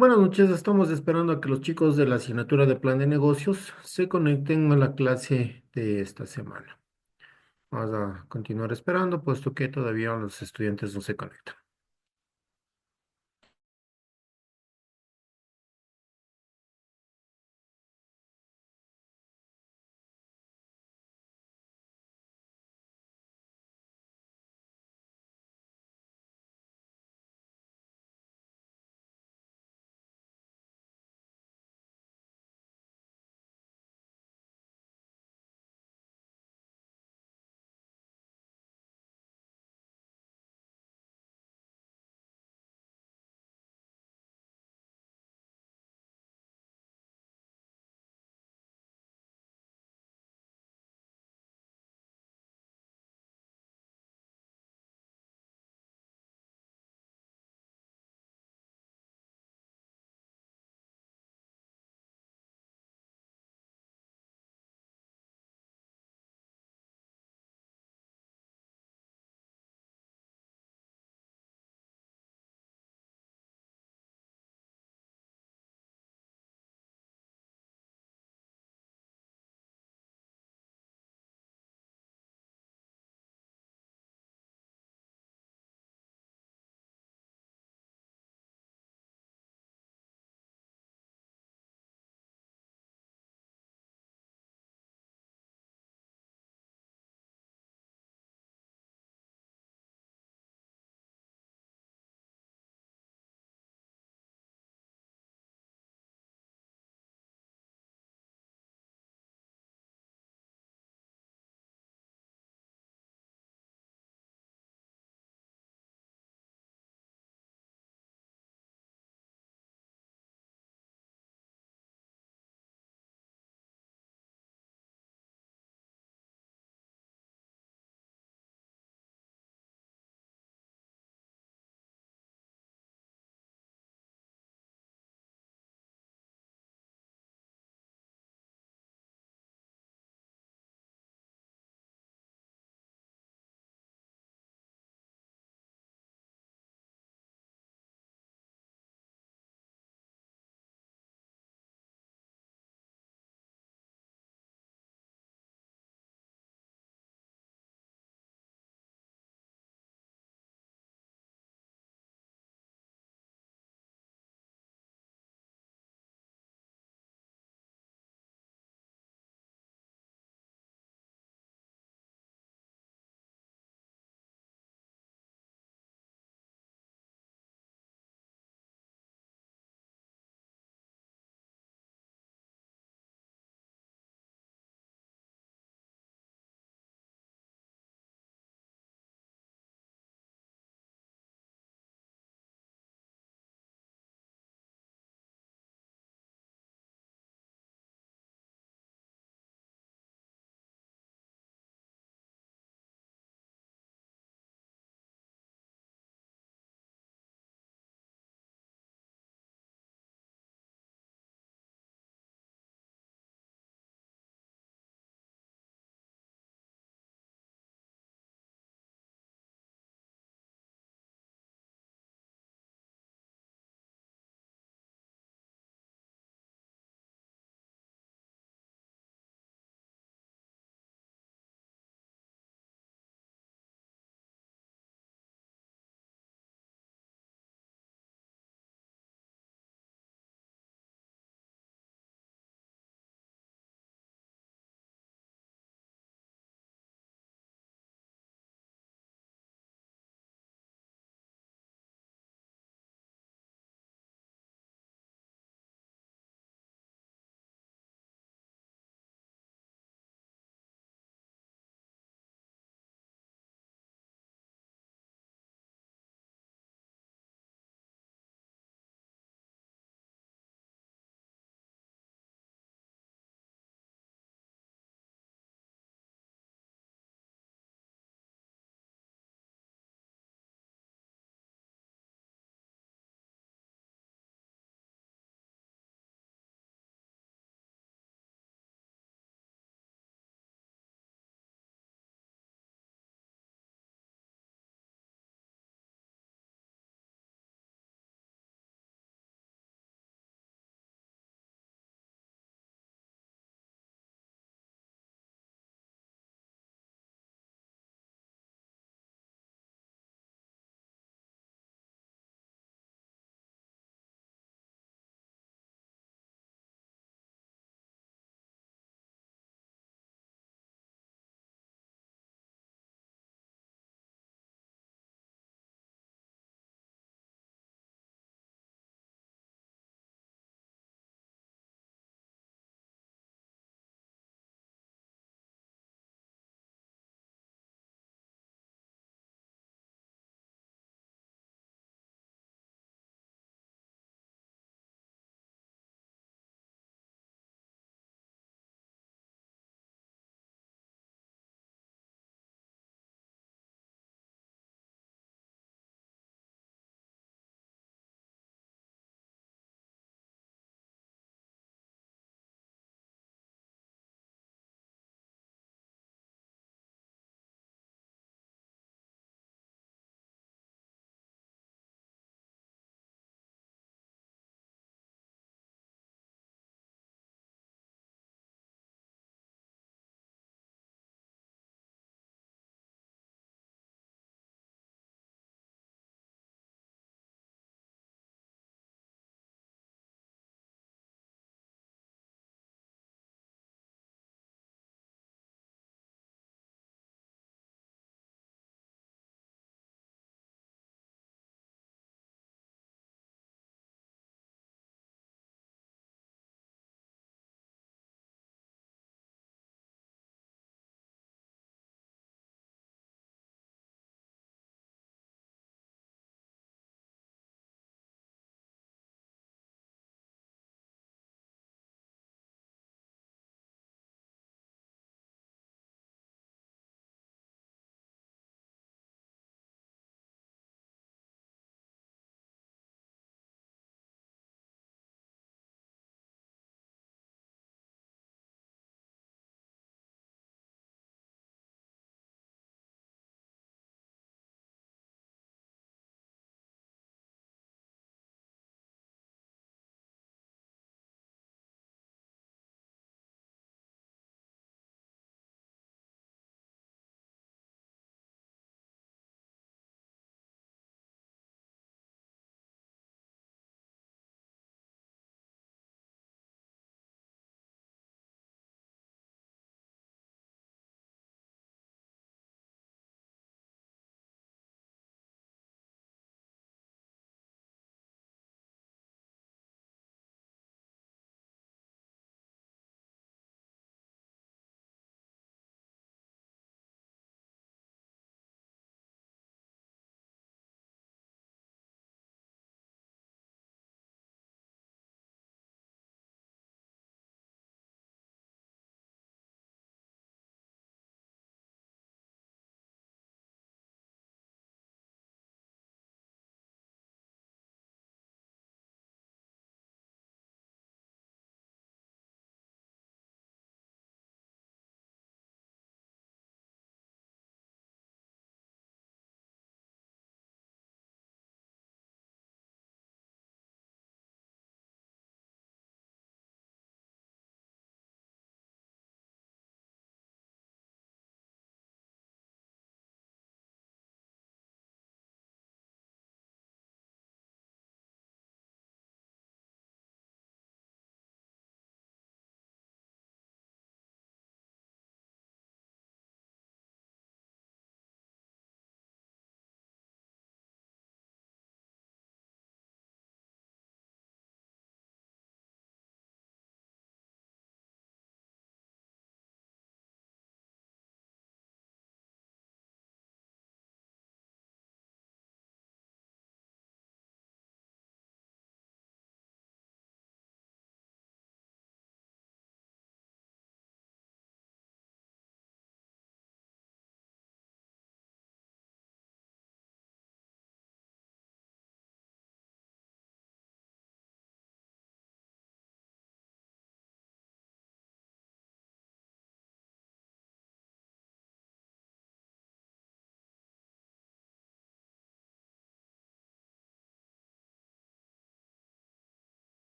Buenas noches, estamos esperando a que los chicos de la asignatura de plan de negocios se conecten a la clase de esta semana. Vamos a continuar esperando, puesto que todavía los estudiantes no se conectan.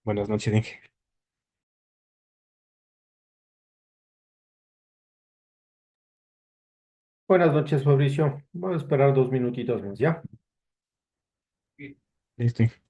Buenas noches, Inge. Buenas noches, Fabricio. Voy a esperar 2 minutitos más, ¿ya? Sí. Listo, Inge.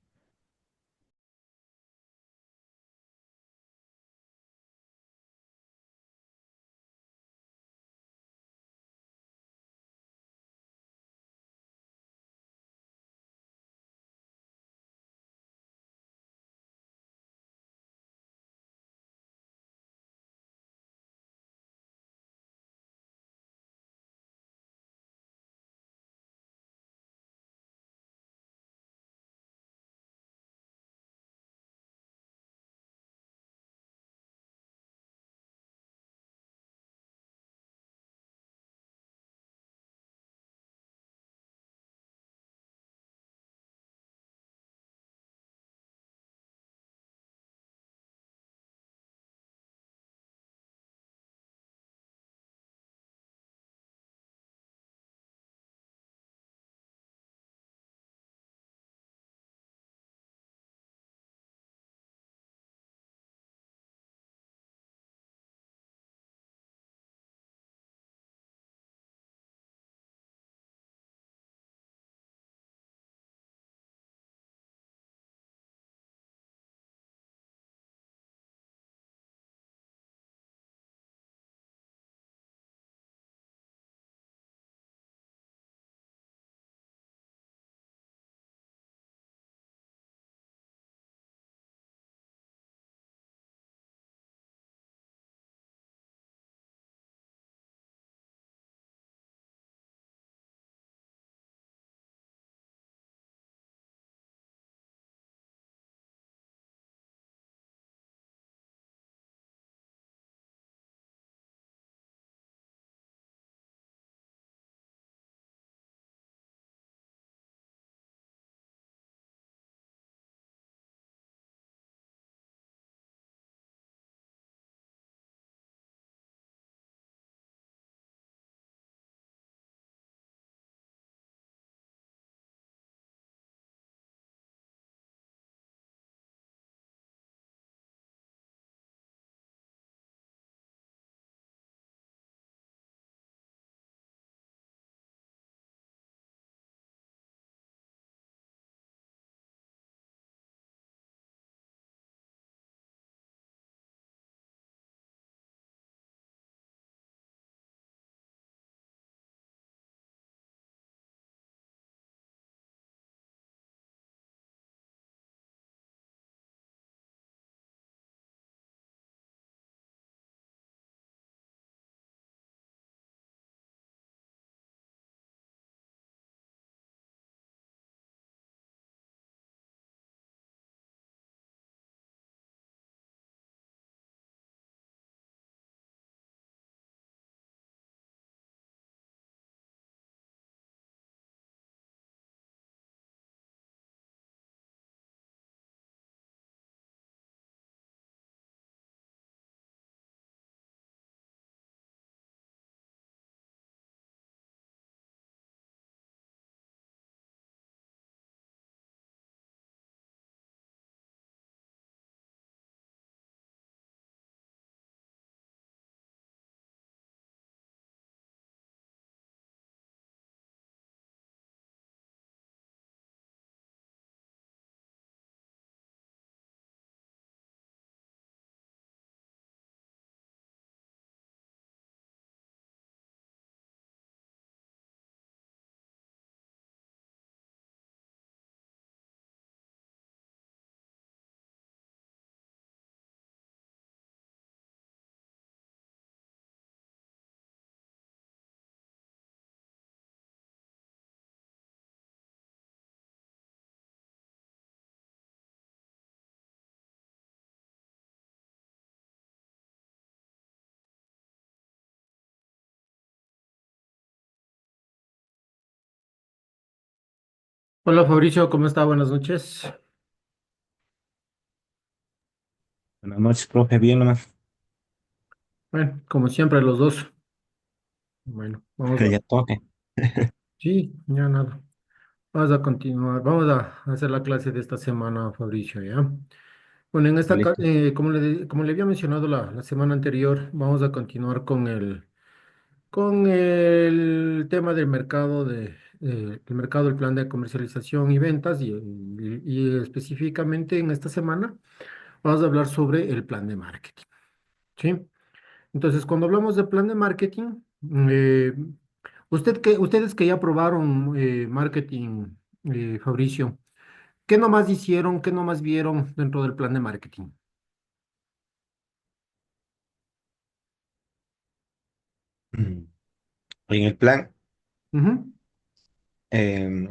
Hola, Fabricio, ¿cómo está? Buenas noches. Buenas noches, profe. Bien nomás. Bueno, como siempre, los dos. Bueno, vamos a... Ya toque. Sí, ya nada. Vamos a continuar. Vamos a hacer la clase de esta semana, Fabricio, ¿ya? Bueno, Listo. como le había mencionado la semana anterior, vamos a continuar con el tema del mercado el mercado, el plan de comercialización y ventas y específicamente en esta semana vamos a hablar sobre el plan de marketing, ¿sí? Entonces, cuando hablamos de plan de marketing, eh, ustedes que ya probaron marketing, Fabricio, ¿qué nomás hicieron, qué nomás vieron dentro del plan de marketing? Mm. En el plan, Ujú, em,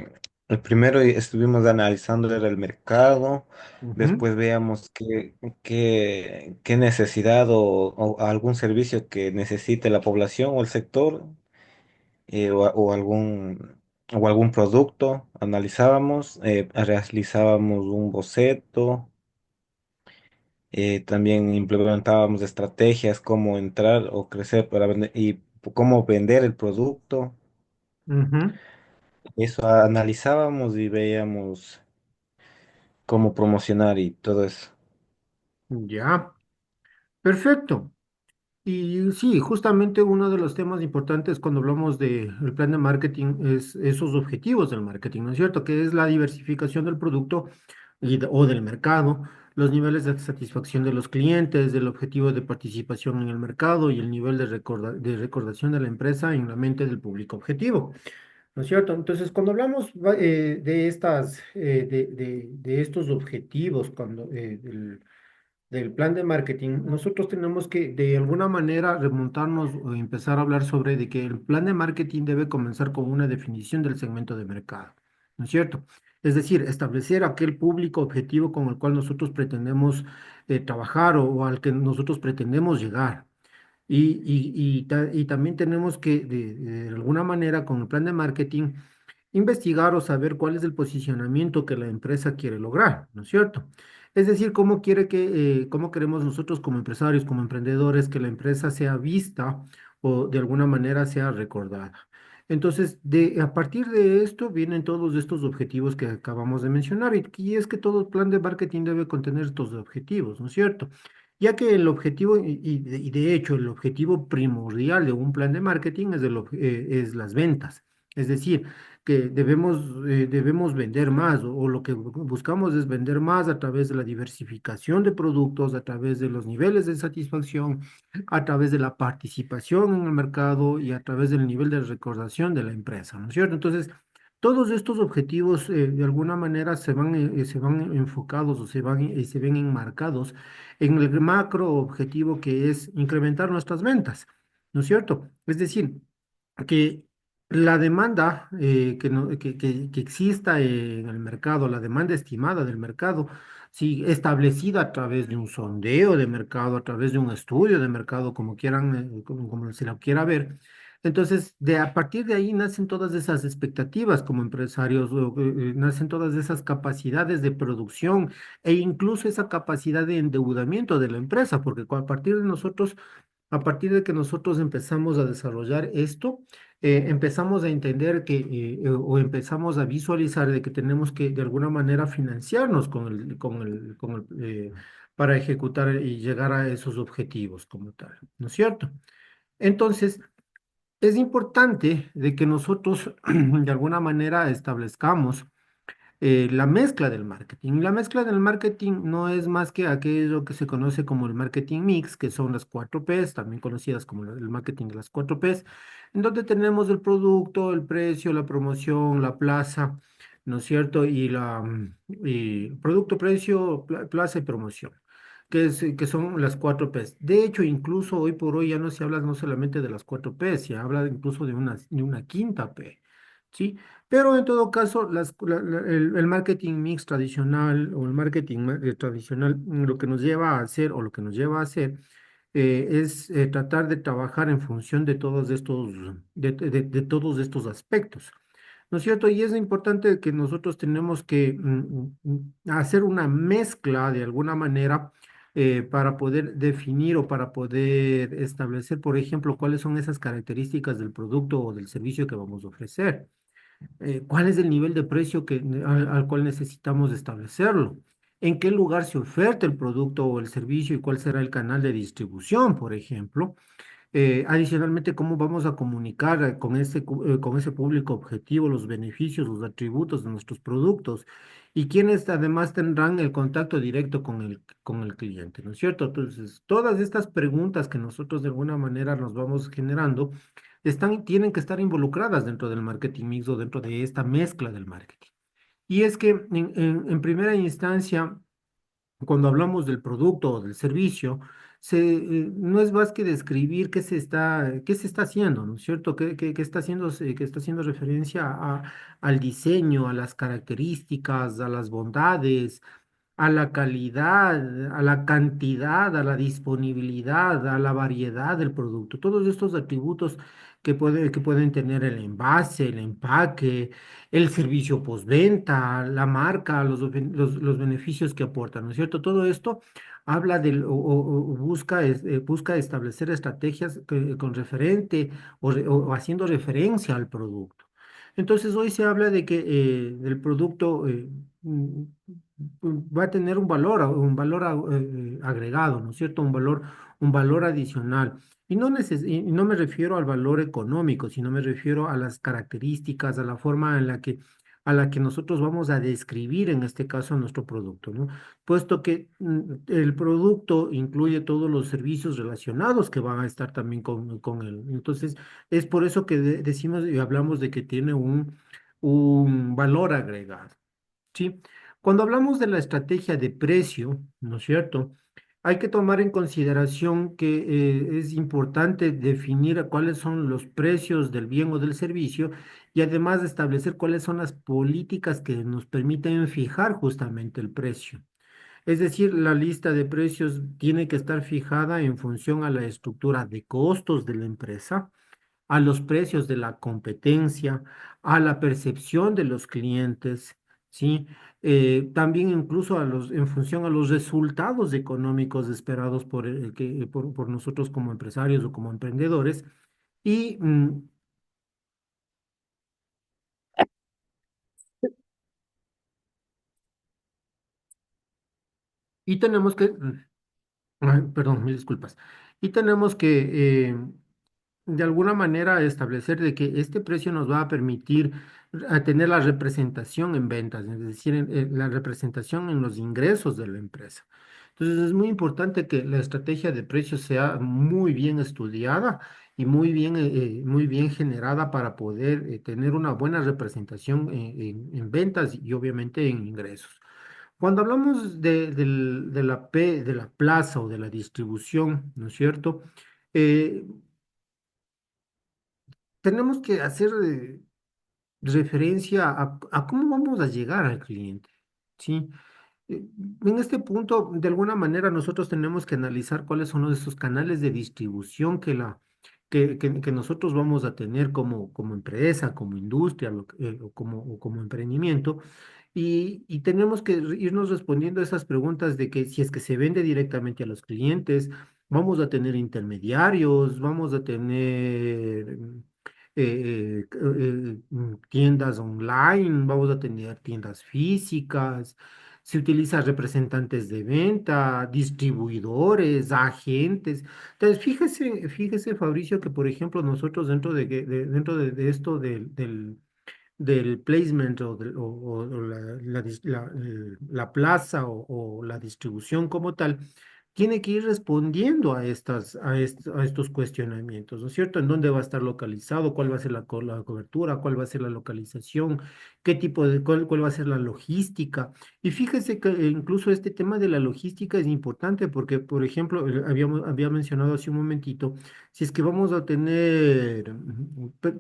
el primero estuvimos analizando era el mercado, ujú, después veamos qué necesidad o algún servicio que necesite la población o el sector, o algún producto, analizábamos, realizábamos un boceto. También implementábamos estrategias, cómo entrar o crecer para vender y cómo vender el producto. ujú. Eso analizábamos y veíamos cómo promocionar y todo eso. Ya, perfecto. Y sí, justamente uno de los temas importantes cuando hablamos del plan de marketing es esos objetivos del marketing, ¿no es cierto? Que es la diversificación del producto o del mercado, los niveles de satisfacción de los clientes, el objetivo de participación en el mercado y el nivel de recordación de la empresa en la mente del público objetivo, ¿no es cierto? Entonces, cuando hablamos de estos objetivos, del plan de marketing, nosotros tenemos que de alguna manera remontarnos o empezar a hablar sobre de que el plan de marketing debe comenzar con una definición del segmento de mercado, ¿no es cierto? Es decir, establecer aquel público objetivo con el cual nosotros pretendemos trabajar o al que nosotros pretendemos llegar. Y también tenemos que, de alguna manera, con el plan de marketing, investigar o saber cuál es el posicionamiento que la empresa quiere lograr, ¿no es cierto? Es decir, cómo queremos nosotros como empresarios, como emprendedores, que la empresa sea vista o de alguna manera sea recordada. Entonces, a partir de esto vienen todos estos objetivos que acabamos de mencionar y es que todo plan de marketing debe contener estos objetivos, ¿no es cierto? Ya que el objetivo, y de hecho el objetivo primordial de un plan de marketing es las ventas. Es decir, que debemos vender más o lo que buscamos es vender más a través de la diversificación de productos, a través de los niveles de satisfacción, a través de la participación en el mercado y a través del nivel de recordación de la empresa, ¿no es cierto? Entonces, todos estos objetivos de alguna manera se van enfocados o se ven enmarcados en el macro objetivo que es incrementar nuestras ventas, ¿no es cierto? Es decir, que la demanda que exista en el mercado, la demanda estimada del mercado, sí, establecida a través de un sondeo de mercado, a través de un estudio de mercado, como quieran, como se lo quiera ver. Entonces, a partir de ahí nacen todas esas expectativas como empresarios, nacen todas esas capacidades de producción e incluso esa capacidad de endeudamiento de la empresa, porque a partir de que nosotros empezamos a desarrollar esto, empezamos a entender o empezamos a visualizar de que tenemos que de alguna manera financiarnos para ejecutar y llegar a esos objetivos como tal, ¿no es cierto? Entonces, es importante de que nosotros de alguna manera establezcamos la mezcla del marketing. La mezcla del marketing no es más que aquello que se conoce como el marketing mix, que son las 4Ps, también conocidas como el marketing de las 4Ps, en donde tenemos el producto, el precio, la promoción, la plaza, ¿no es cierto? Y producto, precio, plaza y promoción. Que son las 4Ps. De hecho, incluso hoy por hoy ya no se habla no solamente de las 4Ps, se habla incluso de una quinta P, ¿sí? Pero en todo caso, el marketing mix tradicional o el marketing tradicional lo que nos lleva a hacer o lo que nos lleva a hacer es tratar de trabajar en función de todos estos aspectos, ¿no es cierto? Y es importante que nosotros tenemos que hacer una mezcla de alguna manera para poder definir o para poder establecer, por ejemplo, cuáles son esas características del producto o del servicio que vamos a ofrecer, cuál es el nivel de precio al cual necesitamos establecerlo. en qué lugar se oferta el producto o el servicio y cuál será el canal de distribución, por ejemplo. Adicionalmente, cómo vamos a comunicar con ese público objetivo los beneficios, los atributos de nuestros productos y quienes además tendrán el contacto directo con el cliente, ¿no es cierto? Entonces, todas estas preguntas que nosotros de alguna manera nos vamos generando tienen que estar involucradas dentro del marketing mix o dentro de esta mezcla del marketing. Y es que en primera instancia, cuando hablamos del producto o del servicio, no es más que describir qué se está haciendo, ¿no es cierto? Qué está haciendo referencia al diseño, a las características, a las bondades, a la calidad, a la cantidad, a la disponibilidad, a la variedad del producto. Todos estos atributos que pueden tener el envase, el empaque, el servicio postventa, la marca, los beneficios que aportan, ¿no es cierto? Todo esto habla o busca, busca establecer estrategias con referente o haciendo referencia al producto. Entonces, hoy se habla de que el producto mm, va a tener un valor agregado, ¿no es cierto? Un valor adicional. Y no me refiero al valor económico, sino me refiero a las características, a la forma a la que nosotros vamos a describir, en este caso, nuestro producto, ¿no? Puesto que el producto incluye todos los servicios relacionados que van a estar también con él. Entonces, es por eso que decimos y hablamos de que tiene un valor agregado. ¿Sí? Cuando hablamos de la estrategia de precio, ¿no es cierto? Hay que tomar en consideración que es importante definir cuáles son los precios del bien o del servicio y además establecer cuáles son las políticas que nos permiten fijar justamente el precio. Es decir, la lista de precios tiene que estar fijada en función a la estructura de costos de la empresa, a los precios de la competencia, a la percepción de los clientes, ¿sí? También incluso en función a los resultados económicos esperados por nosotros como empresarios o como emprendedores. Y, y tenemos que, ay, perdón, mil disculpas. Y tenemos que de alguna manera establecer de que este precio nos va a permitir a tener la representación en ventas, es decir, la representación en los ingresos de la empresa. Entonces es muy importante que la estrategia de precios sea muy bien estudiada y muy bien generada para poder tener una buena representación en ventas y obviamente en ingresos. Cuando hablamos de la plaza o de la distribución, ¿no es cierto? Eh, tenemos que hacer referencia a cómo vamos a llegar al cliente, ¿sí? Eh, En este punto, de alguna manera, nosotros tenemos que analizar cuáles son esos canales de distribución que nosotros vamos a tener como empresa, como industria, o como emprendimiento, y tenemos que irnos respondiendo a esas preguntas de que si es que se vende directamente a los clientes, vamos a tener intermediarios, vamos a tener tiendas online, vamos a tener tiendas físicas, se utilizan representantes de venta, distribuidores, agentes. Entonces, fíjese, Fabricio, que por ejemplo nosotros dentro de esto del placement o la plaza o la distribución como tal, tiene que ir respondiendo a estos cuestionamientos, ¿no es cierto? ¿En dónde va a estar localizado? ¿Cuál va a ser la cobertura? ¿Cuál va a ser la localización? ¿Qué tipo cuál va a ser la logística? Y fíjese que incluso este tema de la logística es importante porque, por ejemplo, había mencionado hace un momentito, si es que vamos a tener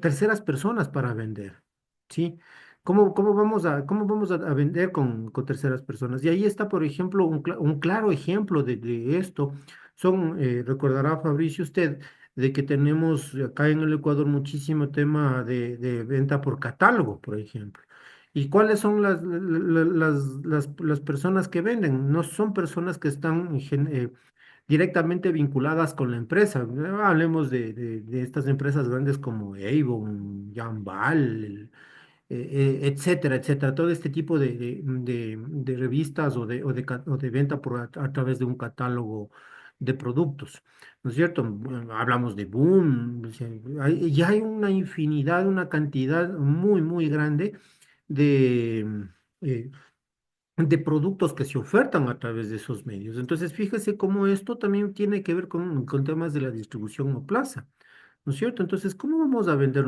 terceras personas para vender. ¿Sí? Cómo vamos a vender con terceras personas? Y ahí está, por ejemplo, un claro ejemplo de esto. Recordará Fabricio usted, de que tenemos acá en el Ecuador muchísimo tema de venta por catálogo, por ejemplo. ¿Y cuáles son las personas que venden? No son personas que están directamente vinculadas con la empresa. Hablemos de estas empresas grandes como Avon, Jambal, etcétera, etcétera. Todo este tipo de revistas o de venta a través de un catálogo de productos, ¿no es cierto? Bueno, hablamos de Boom, o sea, ya hay una infinidad, una cantidad muy, muy grande de, eh, de productos que se ofertan a través de esos medios. Entonces, fíjese cómo esto también tiene que ver con temas de la distribución o plaza. ¿No es cierto? Entonces, ¿cómo vamos a vender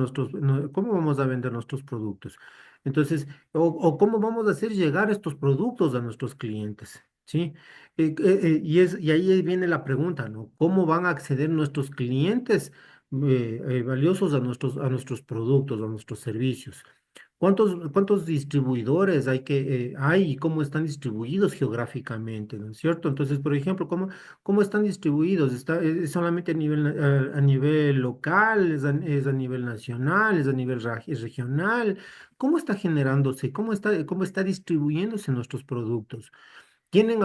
cómo vamos a vender nuestros productos? Entonces, o cómo vamos a hacer llegar estos productos a nuestros clientes, ¿sí? Y ahí viene la pregunta, ¿no? ¿Cómo van a acceder nuestros clientes valiosos a nuestros productos, a nuestros servicios? ¿Cuántos distribuidores hay y cómo están distribuidos geográficamente? ¿No es cierto? Entonces, por ejemplo, ¿cómo están distribuidos? ¿Es solamente a nivel local? ¿Es a nivel nacional? ¿Es a nivel regional? ¿Cómo está generándose? Cómo está distribuyéndose nuestros productos? ¿Tienen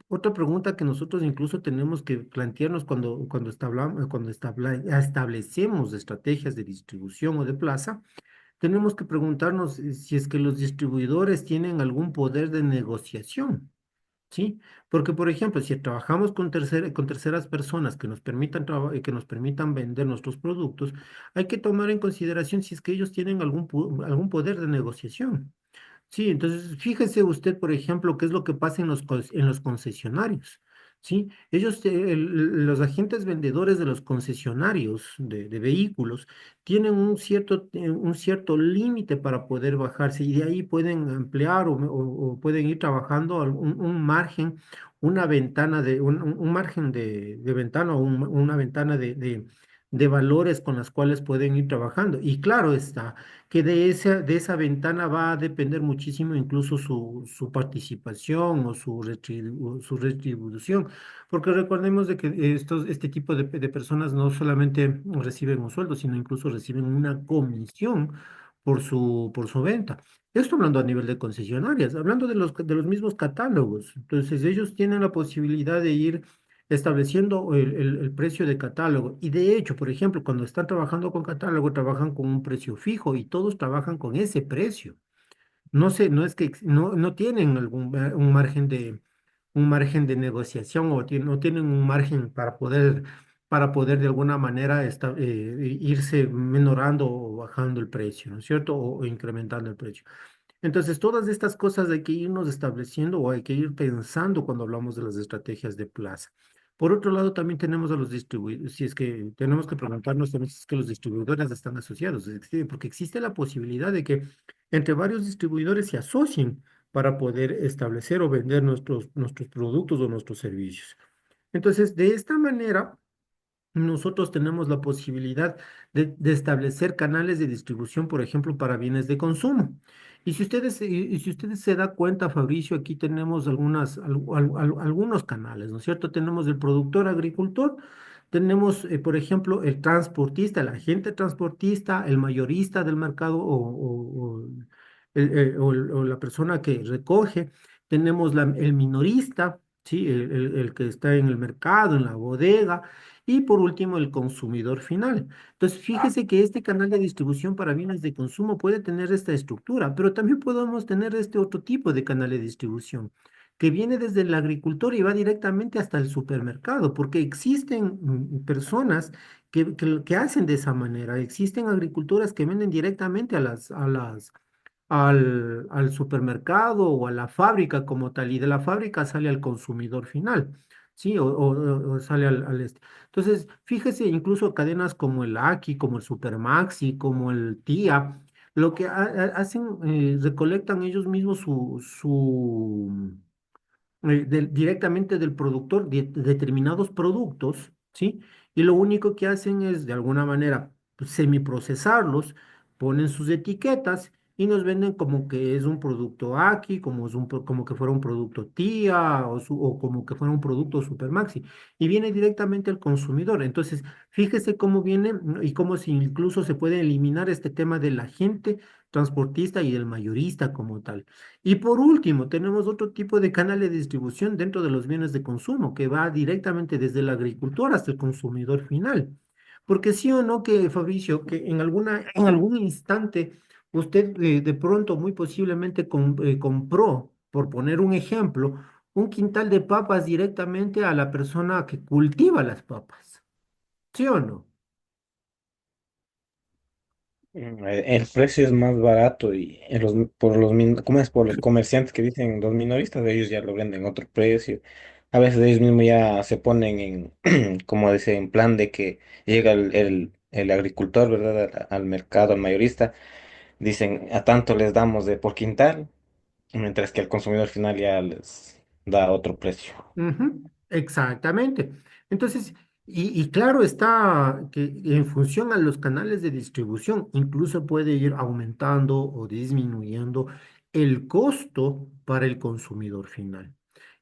otra pregunta que nosotros incluso tenemos que plantearnos cuando establecemos estrategias de distribución o de plaza? Tenemos que preguntarnos si es que los distribuidores tienen algún poder de negociación, ¿sí? Porque, por ejemplo, si trabajamos con terceras personas que nos permitan vender nuestros productos, hay que tomar en consideración si es que ellos tienen algún poder de negociación. Sí, entonces fíjese usted, por ejemplo, qué es lo que pasa en los concesionarios. Sí, los agentes vendedores de los concesionarios de vehículos tienen un cierto límite para poder bajarse y de ahí pueden ampliar o pueden ir trabajando un margen, una ventana un margen de ventana o una ventana de valores con las cuales pueden ir trabajando. Y claro está que de esa ventana va a depender muchísimo incluso su participación o su retribución, porque recordemos de que este tipo de personas no solamente reciben un sueldo, sino incluso reciben una comisión por su venta. Esto hablando a nivel de concesionarias, hablando de los mismos catálogos. Entonces, ellos tienen la posibilidad de ir estableciendo el precio de catálogo. Y de hecho, por ejemplo, cuando están trabajando con catálogo, trabajan con un precio fijo y todos trabajan con ese precio. No sé, no es que no tienen un margen de negociación no tienen un margen para poder de alguna manera irse menorando o bajando el precio, ¿no es cierto? O incrementando el precio. Entonces, todas estas cosas hay que irnos estableciendo o hay que ir pensando cuando hablamos de las estrategias de plaza. Por otro lado, también tenemos a los distribuidores, si es que tenemos que preguntarnos también si es que los distribuidores están asociados, porque existe la posibilidad de que entre varios distribuidores se asocien para poder establecer o vender nuestros productos o nuestros servicios. Entonces, de esta manera, nosotros tenemos la posibilidad de establecer canales de distribución, por ejemplo, para bienes de consumo. Y si ustedes se da cuenta, Fabricio, aquí tenemos algunos canales, ¿no es cierto? Tenemos el productor agricultor, tenemos, por ejemplo, el transportista, el agente transportista, el mayorista del mercado o la persona que recoge, tenemos el minorista, ¿sí? El que está en el mercado, en la bodega y por último, el consumidor final. Entonces, fíjese que este canal de distribución para bienes de consumo puede tener esta estructura, pero también podemos tener este otro tipo de canal de distribución que viene desde el agricultor y va directamente hasta el supermercado, porque existen personas que hacen de esa manera. Existen agricultoras que venden directamente al supermercado o a la fábrica como tal, y de la fábrica sale al consumidor final, ¿sí? O sale Entonces, fíjese, incluso cadenas como el Aki, como el Supermaxi, como el Tía, lo que hacen, recolectan ellos mismos directamente del productor determinados productos, ¿sí? Y lo único que hacen es, de alguna manera, pues, semiprocesarlos, ponen sus etiquetas y nos venden como que es un producto Aki, como que fuera un producto Tía o como que fuera un producto Supermaxi. Y viene directamente al consumidor. Entonces, fíjese cómo viene y cómo si incluso se puede eliminar este tema del agente transportista y del mayorista como tal. Y por último, tenemos otro tipo de canal de distribución dentro de los bienes de consumo que va directamente desde el agricultor hasta el consumidor final. Porque sí o no que, Fabricio, que en algún instante usted de pronto muy posiblemente compró, por poner un ejemplo, un quintal de papas directamente a la persona que cultiva las papas. ¿Sí o no? El precio es más barato y ¿cómo es? Por los comerciantes que dicen los minoristas, ellos ya lo venden a otro precio. A veces ellos mismos ya se ponen como dice, en plan de que llega el agricultor, ¿verdad? Al mercado, al mayorista, dicen a tanto les damos de por quintal, mientras que al consumidor final ya les da otro precio. Ujú, exactamente. Entonces, y claro está que en función a los canales de distribución, incluso puede ir aumentando o disminuyendo el costo para el consumidor final.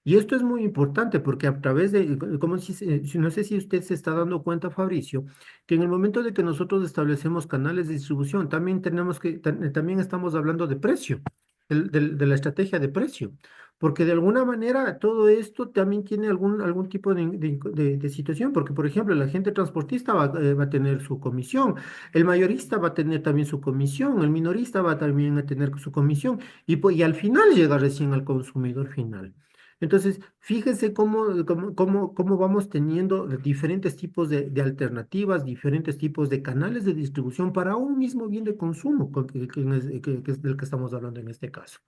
Y esto es muy importante porque a través de, como no sé si usted se está dando cuenta, Fabricio, que en el momento de que nosotros establecemos canales de distribución, también también estamos hablando de precio, de la estrategia de precio. Porque de alguna manera todo esto también tiene algún tipo de situación, porque por ejemplo el agente transportista va a tener su comisión, el mayorista va a tener también su comisión, el minorista va también a tener su comisión, y al final llega recién al consumidor final. Entonces, fíjese cómo vamos teniendo diferentes tipos de alternativas, diferentes tipos de canales de distribución para un mismo bien de consumo, que es del que estamos hablando en este caso.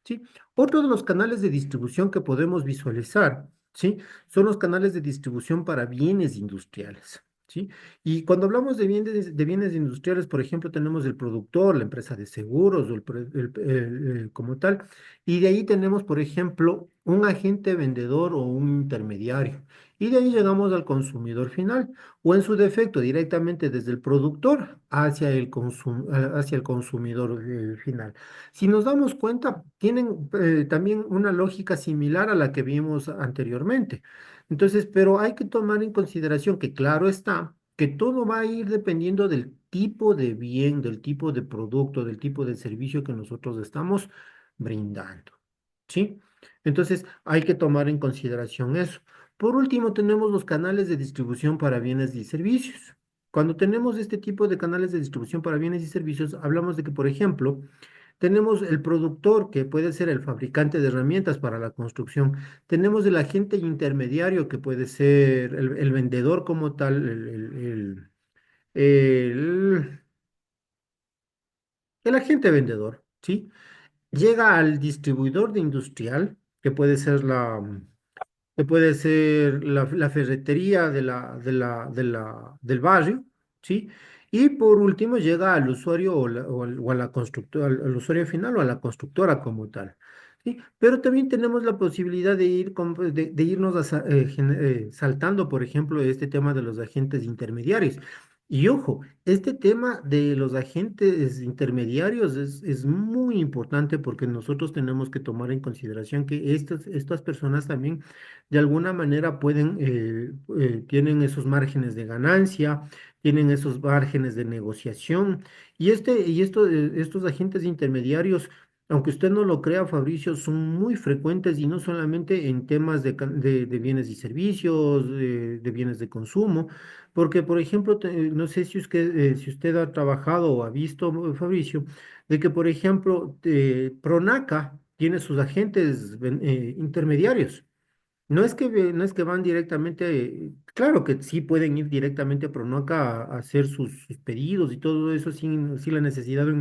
¿Sí? Otro de los canales de distribución que podemos visualizar, ¿sí? Son los canales de distribución para bienes industriales, ¿sí? Y cuando hablamos de bienes industriales, por ejemplo, tenemos el productor, la empresa de seguros, o como tal, y de ahí tenemos, por ejemplo, un agente vendedor o un intermediario. Y de ahí llegamos al consumidor final, o en su defecto, directamente desde el productor hacia el consumidor final. Si nos damos cuenta, tienen también una lógica similar a la que vimos anteriormente. Entonces, pero hay que tomar en consideración que claro está, que todo va a ir dependiendo del tipo de bien, del tipo de producto, del tipo de servicio que nosotros estamos brindando. ¿Sí? Entonces, hay que tomar en consideración eso. Por último, tenemos los canales de distribución para bienes y servicios. Cuando tenemos este tipo de canales de distribución para bienes y servicios, hablamos de que, por ejemplo, tenemos el productor, que puede ser el fabricante de herramientas para la construcción. Tenemos el agente intermediario, que puede ser el vendedor como tal, el- el agente vendedor, ¿sí? Llega al distribuidor de industrial, que puede ser la ferretería del barrio, ¿sí? Y por último llega al usuario o a la constructora, al usuario final o a la constructora como tal, ¿sí? Pero también tenemos la posibilidad de irnos saltando, por ejemplo, este tema de los agentes intermediarios. Y ojo, este tema de los agentes intermediarios es muy importante porque nosotros tenemos que tomar en consideración que estas personas también de alguna manera tienen esos márgenes de ganancia, tienen esos márgenes de negociación. Estos agentes intermediarios, aunque usted no lo crea, Fabricio, son muy frecuentes y no solamente en temas de bienes y servicios, de bienes de consumo, porque, por ejemplo, no sé si usted ha trabajado o ha visto, Fabricio, de que, por ejemplo, Pronaca tiene sus agentes intermediarios. No es que van directamente, claro que sí pueden ir directamente a Pronoca a hacer sus pedidos y todo eso sin la necesidad de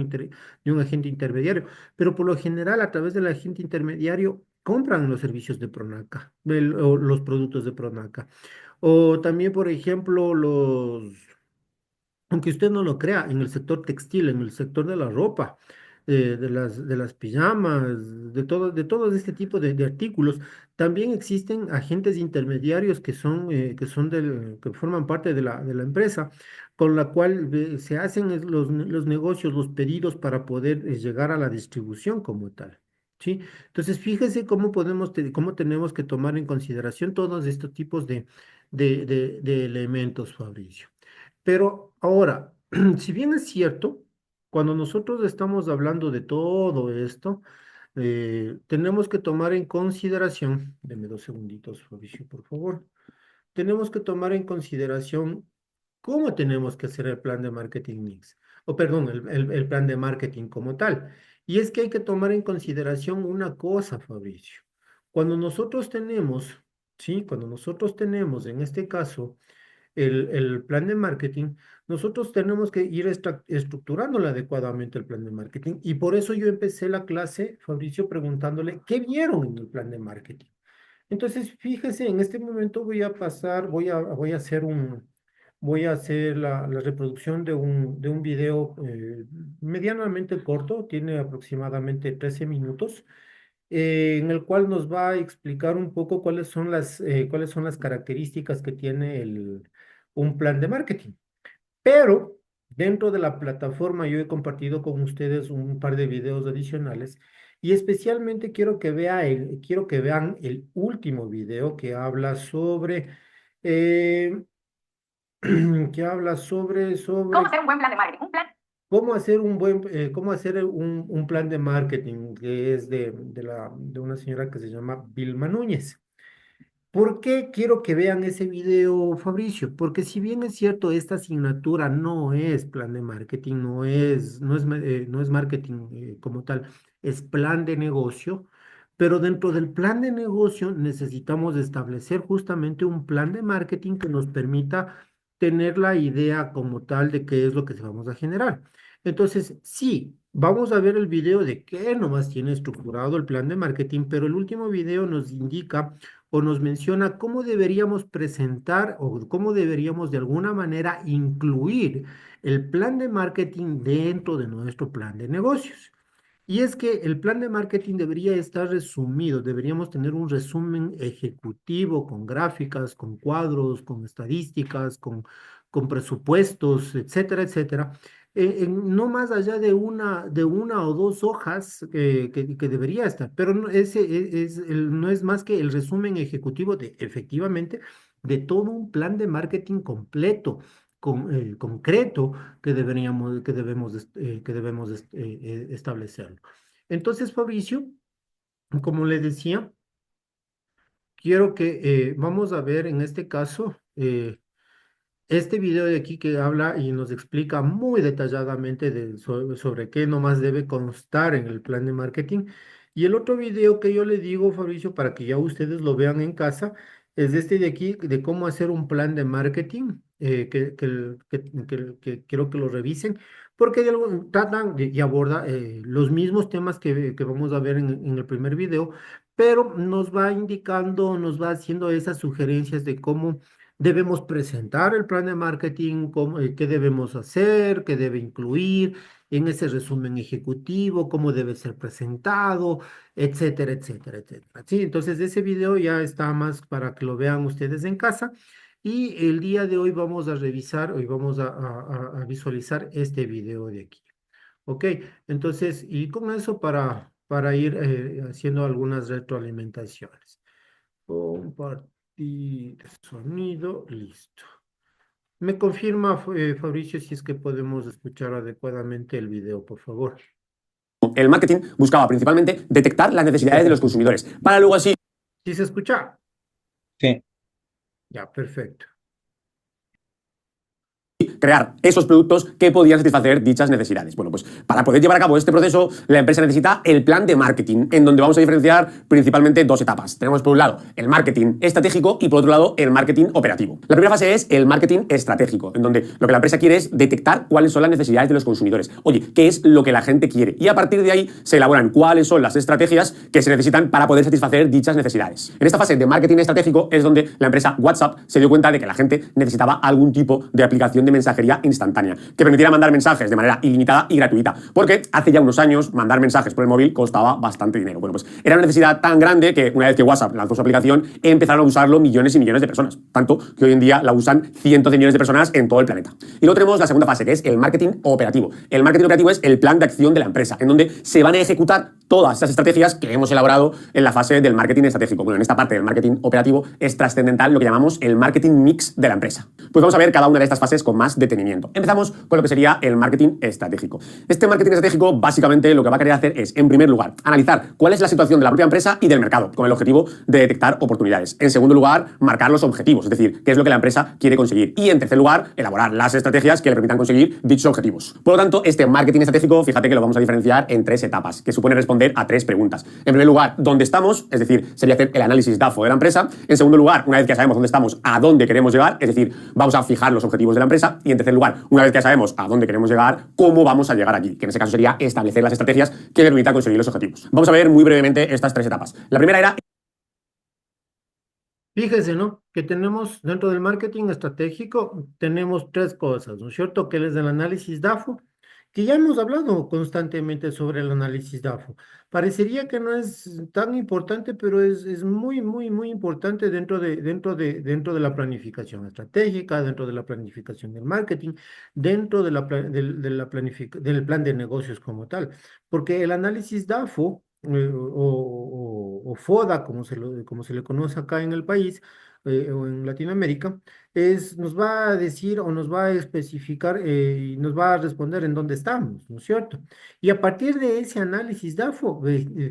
un agente intermediario, pero por lo general a través del agente intermediario compran los servicios de Pronaca, o los productos de Pronaca. O también, por ejemplo, aunque usted no lo crea, en el sector textil, en el sector de la ropa, de las pijamas, de todo este tipo de artículos, también existen agentes intermediarios que forman parte de la empresa, con la cual se hacen los negocios, los pedidos para poder llegar a la distribución como tal. ¿Sí? Entonces, fíjese cómo tenemos que tomar en consideración todos estos tipos de elementos, Fabricio. Pero ahora, si bien es cierto, cuando nosotros estamos hablando de todo esto, tenemos que tomar en consideración, deme 2 segunditos, Fabricio, por favor, tenemos que tomar en consideración cómo tenemos que hacer el plan de marketing mix. o perdón, el plan de marketing como tal. Y es que hay que tomar en consideración una cosa, Fabricio. Cuando nosotros tenemos, sí, cuando nosotros tenemos en este caso el plan de marketing, nosotros tenemos que ir estructurándolo adecuadamente el plan de marketing. Y por eso yo empecé la clase, Fabricio, preguntándole qué vieron en el plan de marketing. Entonces, fíjese, en este momento voy a pasar, voy a hacer la reproducción de un video medianamente corto, tiene aproximadamente 13 minutos, en el cual nos va a explicar un poco cuáles son las características que tiene un plan de marketing. Pero dentro de la plataforma yo he compartido con ustedes un par de videos adicionales y especialmente quiero que vean el último video que habla eh, ¿Cómo sobre hacer un buen plan de marketing? Un plan. cómo hacer un plan de marketing que es de una señora que se llama Vilma Núñez. ¿Por qué quiero que vean ese video, Fabricio? Porque si bien es cierto, esta asignatura no es plan de marketing, no es marketing como tal, es plan de negocio, pero dentro del plan de negocio necesitamos establecer justamente un plan de marketing que nos permita tener la idea como tal de qué es lo que se vamos a generar. Entonces, sí, vamos a ver el video de qué nomás tiene estructurado el plan de marketing, pero el último video nos indica o nos menciona cómo deberíamos presentar o cómo deberíamos de alguna manera incluir el plan de marketing dentro de nuestro plan de negocios. Y es que el plan de marketing debería estar resumido, deberíamos tener un resumen ejecutivo con gráficas, con cuadros, con estadísticas, con presupuestos, etcétera, etcétera. No más allá de una o dos hojas que debería estar, pero no, no es más que el resumen ejecutivo de efectivamente de todo un plan de marketing completo, concreto que debemos establecerlo. Entonces, Fabricio, como le decía, quiero que vamos a ver en este caso este video de aquí que habla y nos explica muy detalladamente sobre qué nomás debe constar en el plan de marketing. Y el otro video que yo le digo, Fabricio, para que ya ustedes lo vean en casa, es este de aquí, de cómo hacer un plan de marketing, que quiero que lo revisen, porque tratan y aborda los mismos temas que vamos a ver en el primer video, pero nos va indicando, nos va haciendo esas sugerencias de cómo debemos presentar el plan de marketing, qué debemos hacer, qué debe incluir en ese resumen ejecutivo, cómo debe ser presentado, etcétera, etcétera, etcétera. Sí, entonces ese video ya está más para que lo vean ustedes en casa. Y el día de hoy vamos a revisar, hoy vamos a visualizar este video de aquí. Ok, entonces, y con eso para ir haciendo algunas retroalimentaciones. Compartir sonido, listo. ¿Me confirma, Fabricio, si es que podemos escuchar adecuadamente el video, por favor? El marketing buscaba principalmente detectar las necesidades de los consumidores, para luego así ¿Sí se escucha? Sí. Ya, perfecto. crear esos productos que podían satisfacer dichas necesidades. Bueno, pues para poder llevar a cabo este proceso, la empresa necesita el plan de marketing, en donde vamos a diferenciar principalmente dos etapas. Tenemos por un lado el marketing estratégico y por otro lado el marketing operativo. La primera fase es el marketing estratégico, en donde lo que la empresa quiere es detectar cuáles son las necesidades de los consumidores. Oye, ¿qué es lo que la gente quiere? Y a partir de ahí se elaboran cuáles son las estrategias que se necesitan para poder satisfacer dichas necesidades. En esta fase de marketing estratégico es donde la empresa WhatsApp se dio cuenta de que la gente necesitaba algún tipo de aplicación de mensajería instantánea que permitiera mandar mensajes de manera ilimitada y gratuita, porque hace ya unos años mandar mensajes por el móvil costaba bastante dinero. Bueno, pues era una necesidad tan grande que una vez que WhatsApp lanzó su aplicación empezaron a usarlo millones y millones de personas, tanto que hoy en día la usan cientos de millones de personas en todo el planeta. Y luego tenemos la segunda fase, que es el marketing operativo. El marketing operativo es el plan de acción de la empresa, en donde se van a ejecutar todas esas estrategias que hemos elaborado en la fase del marketing estratégico. Bueno, en esta parte del marketing operativo es trascendental lo que llamamos el marketing mix de la empresa. Pues vamos a ver cada una de estas fases con más detenimiento. Empezamos con lo que sería el marketing estratégico. Este marketing estratégico básicamente lo que va a querer hacer es, en primer lugar, analizar cuál es la situación de la propia empresa y del mercado, con el objetivo de detectar oportunidades. En segundo lugar, marcar los objetivos, es decir, qué es lo que la empresa quiere conseguir. Y en tercer lugar, elaborar las estrategias que le permitan conseguir dichos objetivos. Por lo tanto, este marketing estratégico, fíjate que lo vamos a diferenciar en tres etapas, que supone responder a tres preguntas. En primer lugar, ¿dónde estamos? Es decir, sería hacer el análisis DAFO de la empresa. En segundo lugar, una vez que ya sabemos dónde estamos, a dónde queremos llegar, es decir, vamos a fijar los objetivos de la empresa. Y en tercer lugar, una vez que ya sabemos a dónde queremos llegar, cómo vamos a llegar aquí, que en ese caso sería establecer las estrategias que le permitan conseguir los objetivos. Vamos a ver muy brevemente estas tres etapas. La primera era... Fíjese, ¿no? Que tenemos dentro del marketing estratégico, tenemos tres cosas, ¿no es cierto? Que es el análisis DAFO, que ya hemos hablado constantemente sobre el análisis DAFO. Parecería que no es tan importante, pero es muy, muy, muy importante dentro de la planificación estratégica, dentro de la planificación del marketing, dentro de del plan de negocios como tal. Porque el análisis DAFO o FODA, como se le conoce acá en el país o en Latinoamérica, nos va a decir o nos va a especificar y nos va a responder en dónde estamos, ¿no es cierto? Y a partir de ese análisis DAFO,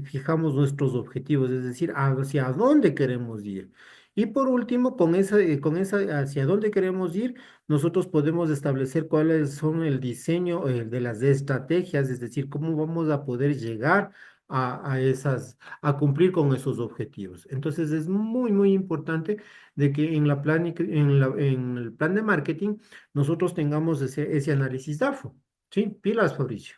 fijamos nuestros objetivos, es decir, hacia dónde queremos ir. Y por último, hacia dónde queremos ir, nosotros podemos establecer cuáles son el diseño de las estrategias, es decir, cómo vamos a poder llegar a cumplir con esos objetivos. Entonces es muy, muy importante de que en el plan de marketing nosotros tengamos ese análisis DAFO. ¿Sí? Pilas, Fabricio.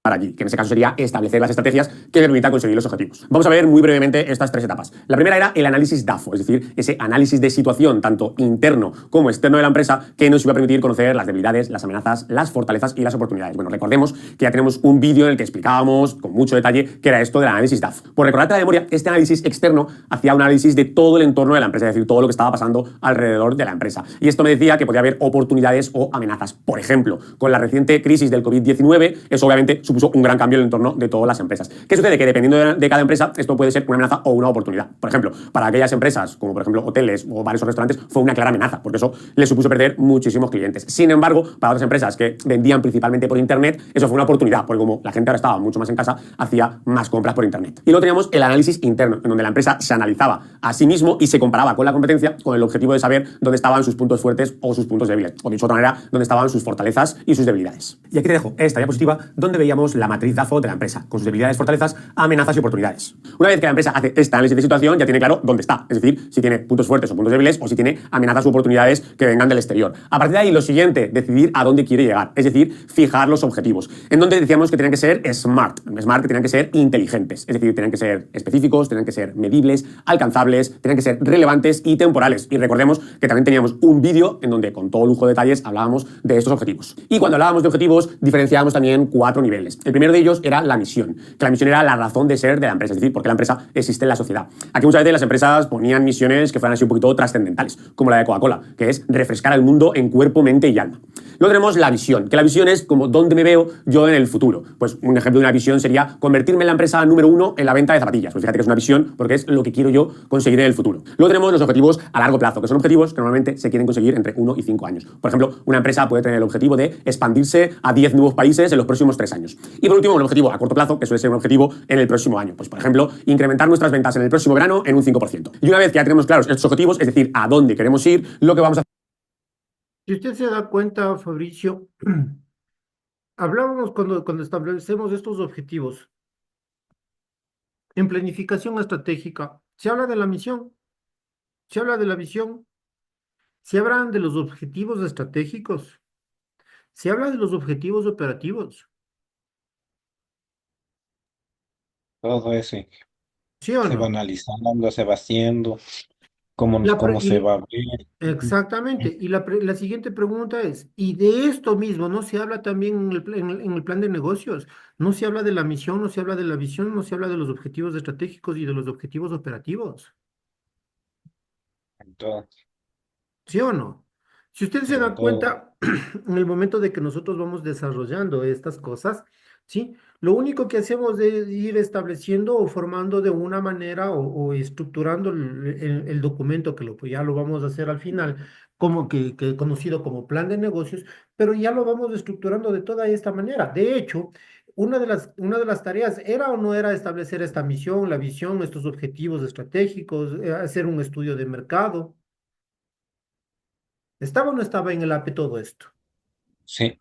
Aquí, que en ese caso sería establecer las estrategias que permitan conseguir los objetivos. Vamos a ver muy brevemente estas tres etapas. La primera era el análisis DAFO, es decir, ese análisis de situación tanto interno como externo de la empresa que nos iba a permitir conocer las debilidades, las amenazas, las fortalezas y las oportunidades. Bueno, recordemos que ya tenemos un vídeo en el que explicábamos con mucho detalle qué era esto del análisis DAFO. Por recordarte la memoria, este análisis externo hacía un análisis de todo el entorno de la empresa, es decir, todo lo que estaba pasando alrededor de la empresa. Y esto me decía que podía haber oportunidades o amenazas. Por ejemplo, con la reciente crisis del COVID-19, eso obviamente supuso un gran cambio en el entorno de todas las empresas. ¿Qué sucede? Que dependiendo de cada empresa, esto puede ser una amenaza o una oportunidad. Por ejemplo, para aquellas empresas, como por ejemplo hoteles o bares o restaurantes, fue una clara amenaza, porque eso les supuso perder muchísimos clientes. Sin embargo, para otras empresas que vendían principalmente por Internet, eso fue una oportunidad, porque como la gente ahora estaba mucho más en casa, hacía más compras por Internet. Y luego teníamos el análisis interno, en donde la empresa se analizaba a sí mismo y se comparaba con la competencia con el objetivo de saber dónde estaban sus puntos fuertes o sus puntos débiles, o dicho de otra manera, dónde estaban sus fortalezas y sus debilidades. Y aquí te dejo esta diapositiva donde veíamos la matriz DAFO de la empresa, con sus debilidades, fortalezas, amenazas y oportunidades. Una vez que la empresa hace este análisis de situación, ya tiene claro dónde está, es decir, si tiene puntos fuertes o puntos débiles, o si tiene amenazas u oportunidades que vengan del exterior. A partir de ahí, lo siguiente, decidir a dónde quiere llegar, es decir, fijar los objetivos, en donde decíamos que tenían que ser smart, que tenían que ser inteligentes, es decir, tenían que ser específicos, tenían que ser medibles, alcanzables, tenían que ser relevantes y temporales. Y recordemos que también teníamos un vídeo en donde con todo lujo de detalles hablábamos de estos objetivos. Y cuando hablábamos de objetivos, diferenciábamos también 4 niveles. El primero de ellos era la misión, que la misión era la razón de ser de la empresa, es decir, por qué la empresa existe en la sociedad. Aquí muchas veces las empresas ponían misiones que fueran así un poquito trascendentales, como la de Coca-Cola, que es refrescar al mundo en cuerpo, mente y alma. Luego tenemos la visión, que la visión es como dónde me veo yo en el futuro. Pues un ejemplo de una visión sería convertirme en la empresa número 1 en la venta de zapatillas. Pues fíjate que es una visión porque es lo que quiero yo conseguir en el futuro. Luego tenemos los objetivos a largo plazo, que son objetivos que normalmente se quieren conseguir entre 1 y 5 años. Por ejemplo, una empresa puede tener el objetivo de expandirse a 10 nuevos países en los próximos 3 años. Y por último, un objetivo a corto plazo, que suele ser un objetivo en el próximo año. Pues por ejemplo, incrementar nuestras ventas en el próximo verano en un 5%. Y una vez que ya tenemos claros estos objetivos, es decir, a dónde queremos ir, lo que vamos a hacer... Si usted se da cuenta, Fabricio, hablábamos cuando establecemos estos objetivos en planificación estratégica, se habla de la misión, se habla de la visión, se hablan de los objetivos estratégicos, se habla de los objetivos operativos, Todo eso ¿sí o se va no? analizando, se va haciendo, cómo, La pre- cómo se y- va a ver. Ujú. Exactamente. Y la siguiente pregunta es, ¿y de esto mismo no se habla también en el plan de negocios? No se habla de la misión, no se habla de la visión, no se habla de los objetivos estratégicos y de los objetivos operativos, En todo, ¿sí o no? Si usted se en da todo. cuenta, en el momento de que nosotros vamos desarrollando estas cosas, ¿sí? Lo único que hacemos es ir estableciendo o formando de una manera o estructurando el documento que pues ya lo vamos a hacer al final, como que conocido como plan de negocios, pero ya lo vamos estructurando de toda esta manera. De hecho, una de las tareas era o no era establecer esta misión, la visión, estos objetivos estratégicos, hacer un estudio de mercado. ¿Estaba o no estaba en el AP todo esto? Sí,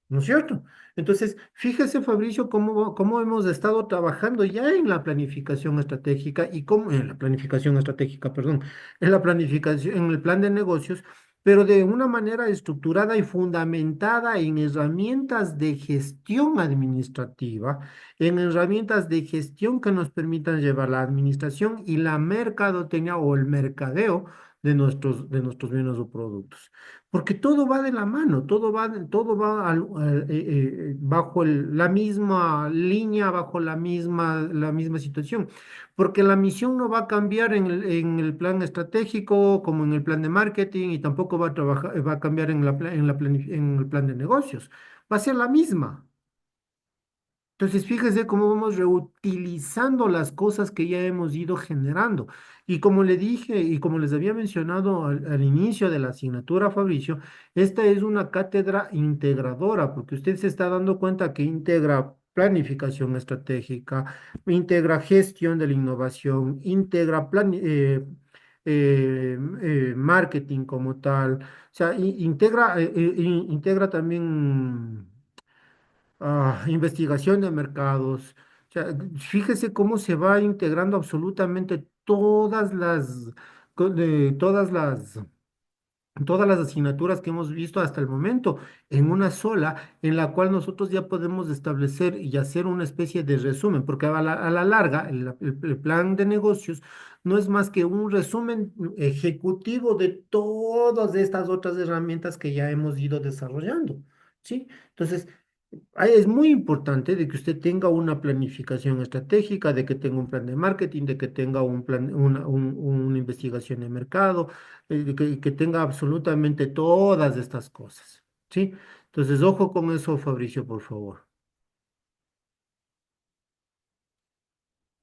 ¿No es cierto? Entonces, fíjese, Fabricio, cómo hemos estado trabajando ya en la planificación estratégica y cómo, en la planificación estratégica, perdón, en la planificación, en el plan de negocios, pero de una manera estructurada y fundamentada en herramientas de gestión administrativa, en herramientas de gestión que nos permitan llevar la administración y la mercadotecnia o el mercadeo de nuestros bienes o productos. Porque todo va de la mano, todo va bajo la misma línea, bajo la misma situación. Porque la misión no va a cambiar en el plan estratégico como en el plan de marketing y tampoco va a cambiar en el plan de negocios. Va a ser la misma. Entonces, fíjese cómo vamos reutilizando las cosas que ya hemos ido generando. Y como le dije y como les había mencionado al inicio de la asignatura, Fabricio, esta es una cátedra integradora, porque usted se está dando cuenta que integra planificación estratégica, integra gestión de la innovación, integra marketing como tal, o sea, integra también investigación de mercados. O sea, fíjese cómo se va integrando absolutamente co- de todas las, todas las asignaturas que hemos visto hasta el momento en una sola, en la cual nosotros ya podemos establecer y hacer una especie de resumen, porque a la larga el plan de negocios no es más que un resumen ejecutivo de todas estas otras herramientas que ya hemos ido desarrollando. ¿Sí? Entonces, es muy importante de que usted tenga una planificación estratégica, de que tenga un plan de marketing, de que tenga un plan, una investigación de mercado, que tenga absolutamente todas estas cosas, ¿sí? Entonces, ojo con eso, Fabricio, por favor.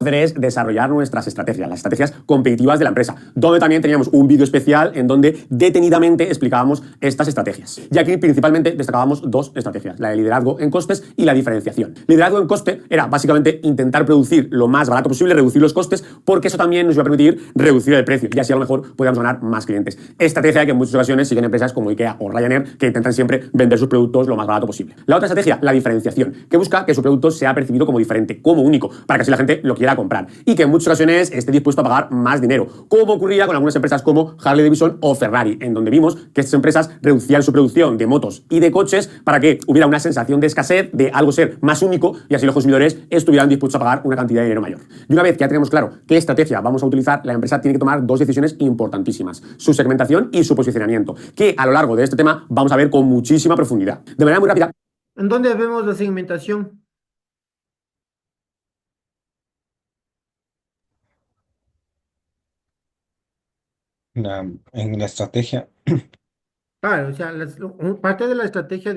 Hacer es desarrollar nuestras estrategias, las estrategias competitivas de la empresa, donde también teníamos un vídeo especial en donde detenidamente explicábamos estas estrategias. Y aquí principalmente destacábamos dos estrategias, la de liderazgo en costes y la diferenciación. Liderazgo en coste era básicamente intentar producir lo más barato posible, reducir los costes, porque eso también nos iba a permitir reducir el precio y así a lo mejor podíamos ganar más clientes. Estrategia que en muchas ocasiones siguen empresas como IKEA o Ryanair que intentan siempre vender sus productos lo más barato posible. La otra estrategia, la diferenciación, que busca que su producto sea percibido como diferente, como único, para que así la gente lo quiera comprar y que en muchas ocasiones esté dispuesto a pagar más dinero, como ocurría con algunas empresas como Harley Davidson o Ferrari, en donde vimos que estas empresas reducían su producción de motos y de coches para que hubiera una sensación de escasez, de algo ser más único y así los consumidores estuvieran dispuestos a pagar una cantidad de dinero mayor. Y una vez que ya tenemos claro qué estrategia vamos a utilizar, la empresa tiene que tomar dos decisiones importantísimas, su segmentación y su posicionamiento, que a lo largo de este tema vamos a ver con muchísima profundidad. De manera muy rápida. ¿En dónde vemos la segmentación? en la estrategia, Claro, o sea, parte de la estrategia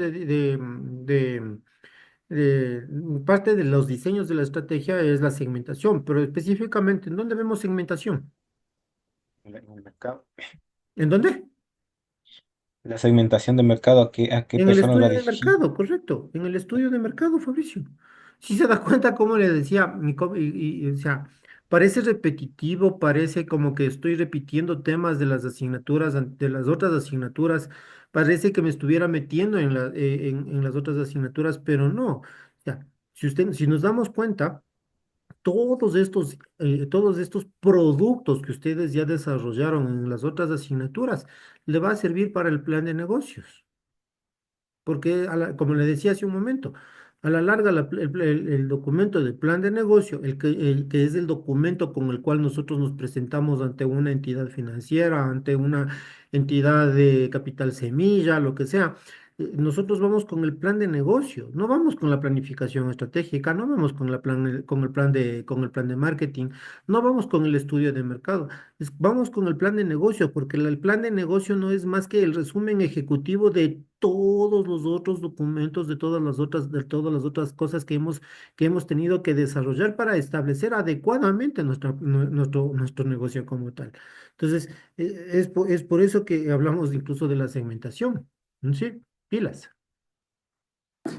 parte de los diseños de la estrategia es la segmentación, pero específicamente, ¿en dónde vemos segmentación? en el mercado, ¿En dónde? la segmentación de mercado, a qué En el personas va estudio de dirigido. mercado, correcto. En el estudio de mercado, Fabricio. Si se da cuenta, como le decía, o sea, parece repetitivo, parece como que estoy repitiendo temas de las asignaturas, de las otras asignaturas, parece que me estuviera metiendo en las otras asignaturas, pero no. O sea, si nos damos cuenta, todos estos productos que ustedes ya desarrollaron en las otras asignaturas, le va a servir para el plan de negocios. Porque, como le decía hace un momento, a la larga el documento del plan de negocio, el que es el documento con el cual nosotros nos presentamos ante una entidad financiera, ante una entidad de capital semilla, lo que sea, nosotros vamos con el plan de negocio, no vamos con la planificación estratégica, no vamos con con el plan de marketing, no vamos con el estudio de mercado, vamos con el plan de negocio, porque el plan de negocio no es más que el resumen ejecutivo de todos los otros documentos, de todas las otras cosas que hemos tenido que desarrollar para establecer adecuadamente nuestro negocio como tal. Entonces, es por eso que hablamos incluso de la segmentación. Sí, pilas.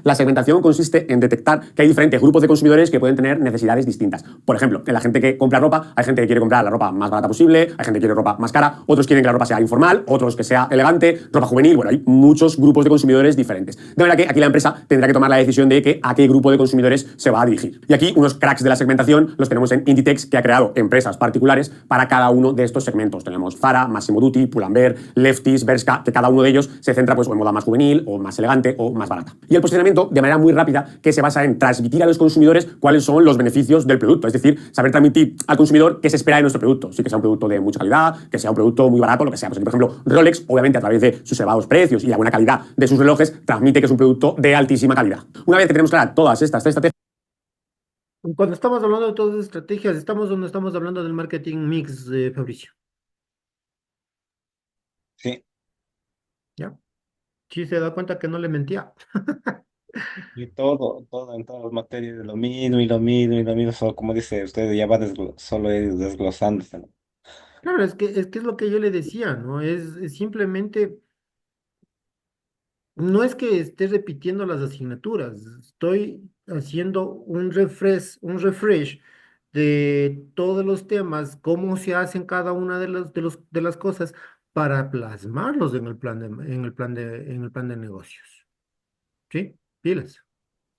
La segmentación consiste en detectar que hay diferentes grupos de consumidores que pueden tener necesidades distintas. Por ejemplo, en la gente que compra ropa, hay gente que quiere comprar la ropa más barata posible, hay gente que quiere ropa más cara, otros quieren que la ropa sea informal, otros que sea elegante, ropa juvenil. Bueno, hay muchos grupos de consumidores diferentes. De manera que aquí la empresa tendrá que tomar la decisión de a qué grupo de consumidores se va a dirigir. Y aquí unos cracks de la segmentación los tenemos en Inditex, que ha creado empresas particulares para cada uno de estos segmentos. Tenemos Zara, Massimo Dutti, Pull&Bear, Lefties, Bershka, que cada uno de ellos se centra pues, en moda más juvenil o más elegante o más barata. Y el posicionamiento de manera muy rápida que se basa en transmitir a los consumidores cuáles son los beneficios del producto, es decir, saber transmitir al consumidor qué se espera de nuestro producto, sí que sea un producto de mucha calidad, que sea un producto muy barato, lo que sea. Pues, por ejemplo, Rolex, obviamente a través de sus elevados precios y la buena calidad de sus relojes, transmite que es un producto de altísima calidad. Una vez que tenemos claras todas estas estrategias, Cuando estamos hablando de todas las estrategias, estamos donde estamos hablando del marketing mix, Fabricio. Sí, ¿Ya? Sí, se da cuenta que no le mentía. y todo en todas las materias de lo mismo y lo mismo y lo mismo, solo como dice usted, ya va solo ir desglosándose, ¿no? Claro, es lo que yo le decía, ¿no? Es simplemente, no es que esté repitiendo las asignaturas, estoy haciendo un refresh de todos los temas, cómo se hacen cada una de las cosas para plasmarlos en el plan en el plan de negocios. ¿Sí? Pilas.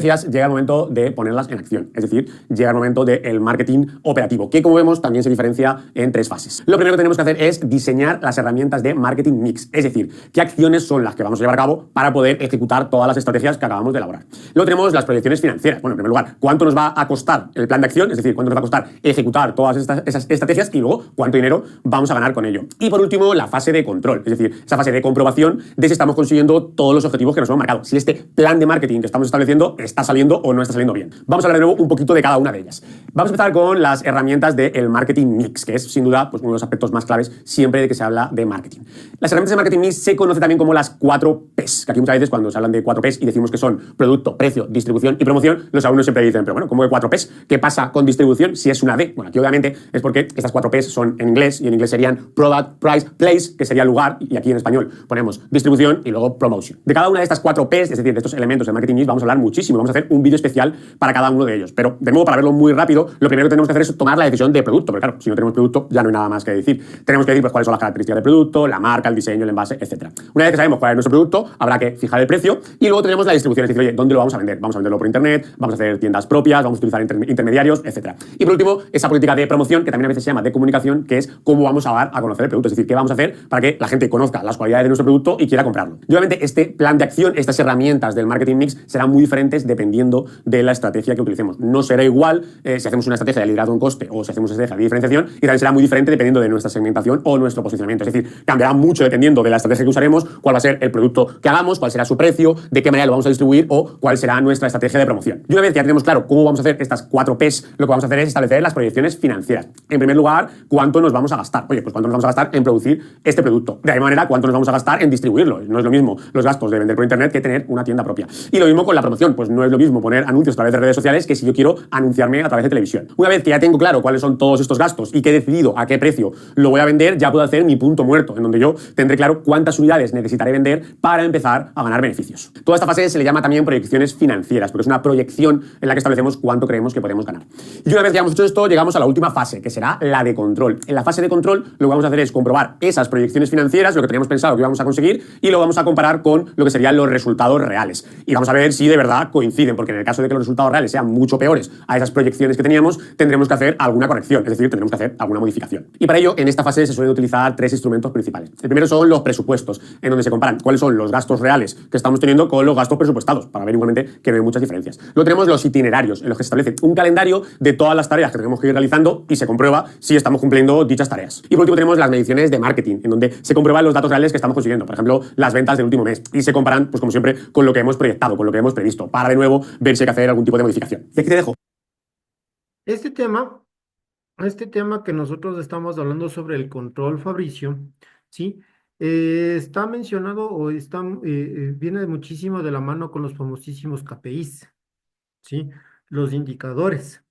llega el momento de ponerlas en acción, es decir, llega el momento del marketing operativo, que como vemos también se diferencia en tres fases. Lo primero que tenemos que hacer es diseñar las herramientas de marketing mix, es decir, qué acciones son las que vamos a llevar a cabo para poder ejecutar todas las estrategias que acabamos de elaborar. Luego tenemos las proyecciones financieras. Bueno, en primer lugar, cuánto nos va a costar el plan de acción, es decir, cuánto nos va a costar ejecutar todas esas estrategias y luego cuánto dinero vamos a ganar con ello. Y por último, la fase de control, es decir, esa fase de comprobación de si estamos consiguiendo todos los objetivos que nos hemos marcado, si este plan de marketing que estamos estableciendo está saliendo o no está saliendo bien. Vamos a hablar de nuevo un poquito de cada una de ellas. Vamos a empezar con las herramientas del marketing mix, que es sin duda pues, uno de los aspectos más claves siempre de que se habla de marketing. Las herramientas de marketing mix se conocen también como las 4 Ps, que aquí muchas veces cuando se hablan de 4 Ps y decimos que son producto, precio, distribución y promoción, los alumnos siempre dicen, pero bueno, ¿cómo de 4 Ps? ¿Qué pasa con distribución si es una D? Bueno, aquí obviamente es porque estas 4 Ps son en inglés y en inglés serían product, price, place, que sería lugar, y aquí en español ponemos distribución y luego promotion. De cada una de estas 4 Ps, es decir, de estos elementos del marketing mix, vamos a hablar muchísimo, vamos a hacer un vídeo especial para cada uno de ellos. Pero, de nuevo, para verlo muy rápido, lo primero que tenemos que hacer es tomar la decisión de producto, porque claro, si no tenemos producto ya no hay nada más que decir. Tenemos que decir pues, cuáles son las características del producto, la marca, el diseño, el envase, etc. Una vez que sabemos cuál es nuestro producto, habrá que fijar el precio y luego tenemos la distribución, es decir, oye, ¿dónde lo vamos a vender? Vamos a venderlo por internet, vamos a hacer tiendas propias, vamos a utilizar intermediarios, etc. Y por último, esa política de promoción, que también a veces se llama de comunicación, que es cómo vamos a dar a conocer el producto, es decir, qué vamos a hacer para que la gente conozca las cualidades de nuestro producto y quiera comprarlo. Y obviamente este plan de acción, estas herramientas del marketing mix serán muy diferentes dependiendo de la estrategia que utilicemos. No será igual si hacemos una estrategia de liderazgo en coste o si hacemos una estrategia de diferenciación, y también será muy diferente dependiendo de nuestra segmentación o nuestro posicionamiento. Es decir, cambiará mucho dependiendo de la estrategia que usaremos, cuál va a ser el producto que hagamos, cuál será su precio, de qué manera lo vamos a distribuir o cuál será nuestra estrategia de promoción. Y una vez que ya tenemos claro cómo vamos a hacer estas 4 Ps, lo que vamos a hacer es establecer las proyecciones financieras. En primer lugar, ¿cuánto nos vamos a gastar? Oye, pues ¿cuánto nos vamos a gastar en producir este producto? De la misma manera, ¿cuánto nos vamos a gastar en distribuirlo? No es lo mismo los gastos de vender por internet que tener una tienda propia. Y lo mismo con la promoción, pues no es lo mismo poner anuncios a través de redes sociales que si yo quiero anunciarme a través de televisión. Una vez que ya tengo claro cuáles son todos estos gastos y que he decidido a qué precio lo voy a vender, ya puedo hacer mi punto muerto, en donde yo tendré claro cuántas unidades necesitaré vender para empezar a ganar beneficios. Toda esta fase se le llama también proyecciones financieras, porque es una proyección en la que establecemos cuánto creemos que podemos ganar. Y una vez que hayamos hecho esto, llegamos a la última fase, que será la de control. En la fase de control, lo que vamos a hacer es comprobar esas proyecciones financieras, lo que teníamos pensado que íbamos a conseguir, y lo vamos a comparar con lo que serían los resultados reales. Y vamos a ver si de verdad coincide coinciden, porque en el caso de que los resultados reales sean mucho peores a esas proyecciones que teníamos, tendremos que hacer alguna corrección, es decir, tendremos que hacer alguna modificación. Y para ello, en esta fase se suelen utilizar tres instrumentos principales. El primero son los presupuestos, en donde se comparan cuáles son los gastos reales que estamos teniendo con los gastos presupuestados, para ver igualmente que no hay muchas diferencias. Luego tenemos los itinerarios, en los que se establece un calendario de todas las tareas que tenemos que ir realizando y se comprueba si estamos cumpliendo dichas tareas. Y por último tenemos las mediciones de marketing, en donde se comprueban los datos reales que estamos consiguiendo, por ejemplo, las ventas del último mes, y se comparan, pues como siempre, con lo que hemos proyectado, con lo que hemos previsto, para de nuevo ver si hay que hacer algún tipo de modificación. Y aquí te dejo. Este tema, este tema que nosotros estamos hablando sobre el control, Fabricio, ¿sí? Está mencionado o viene muchísimo de la mano con los famosísimos KPIs, ¿sí? Los indicadores.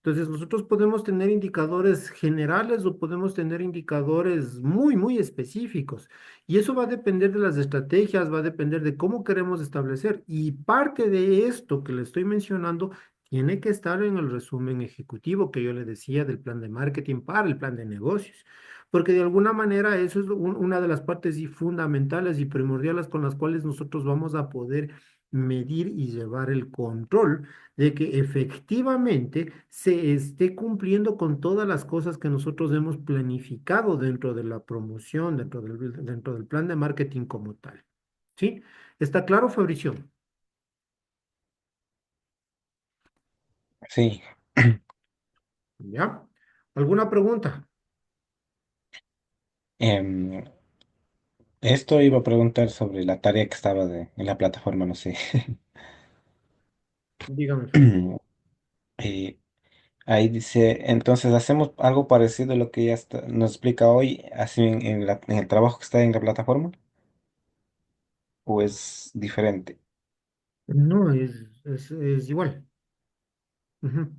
Entonces, nosotros podemos tener indicadores generales o podemos tener indicadores muy, muy específicos. Y eso va a depender de las estrategias, va a depender de cómo queremos establecer. Y parte de esto que le estoy mencionando tiene que estar en el resumen ejecutivo que yo le decía del plan de marketing para el plan de negocios. Porque de alguna manera eso es una de las partes y fundamentales y primordiales con las cuales nosotros vamos a poder medir y llevar el control de que efectivamente se esté cumpliendo con todas las cosas que nosotros hemos planificado dentro de la promoción, dentro del plan de marketing como tal. ¿Sí? ¿Está claro, Fabricio? Sí. ¿Ya? ¿Alguna pregunta? Em, Esto iba a preguntar sobre la tarea que estaba en la plataforma, no sé. Dígame, Fabricio. Eh, Ahí dice, entonces hacemos algo parecido a lo que nos explica hoy, así en el trabajo que está en la plataforma, o es diferente. No, es igual. Ujú.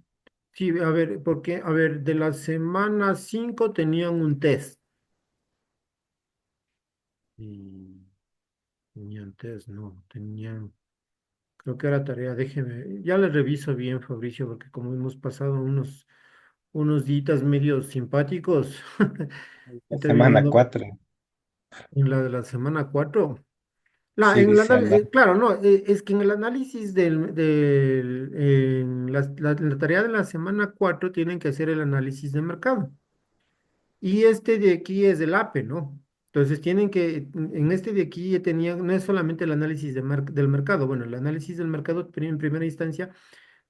Sí, a ver, porque, a ver, de la semana 5 tenían un test. Y tenían test, no, tenían. Creo que era tarea, déjeme, ya le reviso bien, Fabricio, porque como hemos pasado unos días medio simpáticos, La he semana terminado 4 en la de la semana 4. sí dice Claro, no, es que en el análisis en la tarea de la semana 4 tienen que hacer el análisis de mercado. Y este de aquí es el APE, ¿no? Entonces tienen que, en este de aquí tenía, no es solamente el análisis del mercado, bueno, el análisis del mercado en primera instancia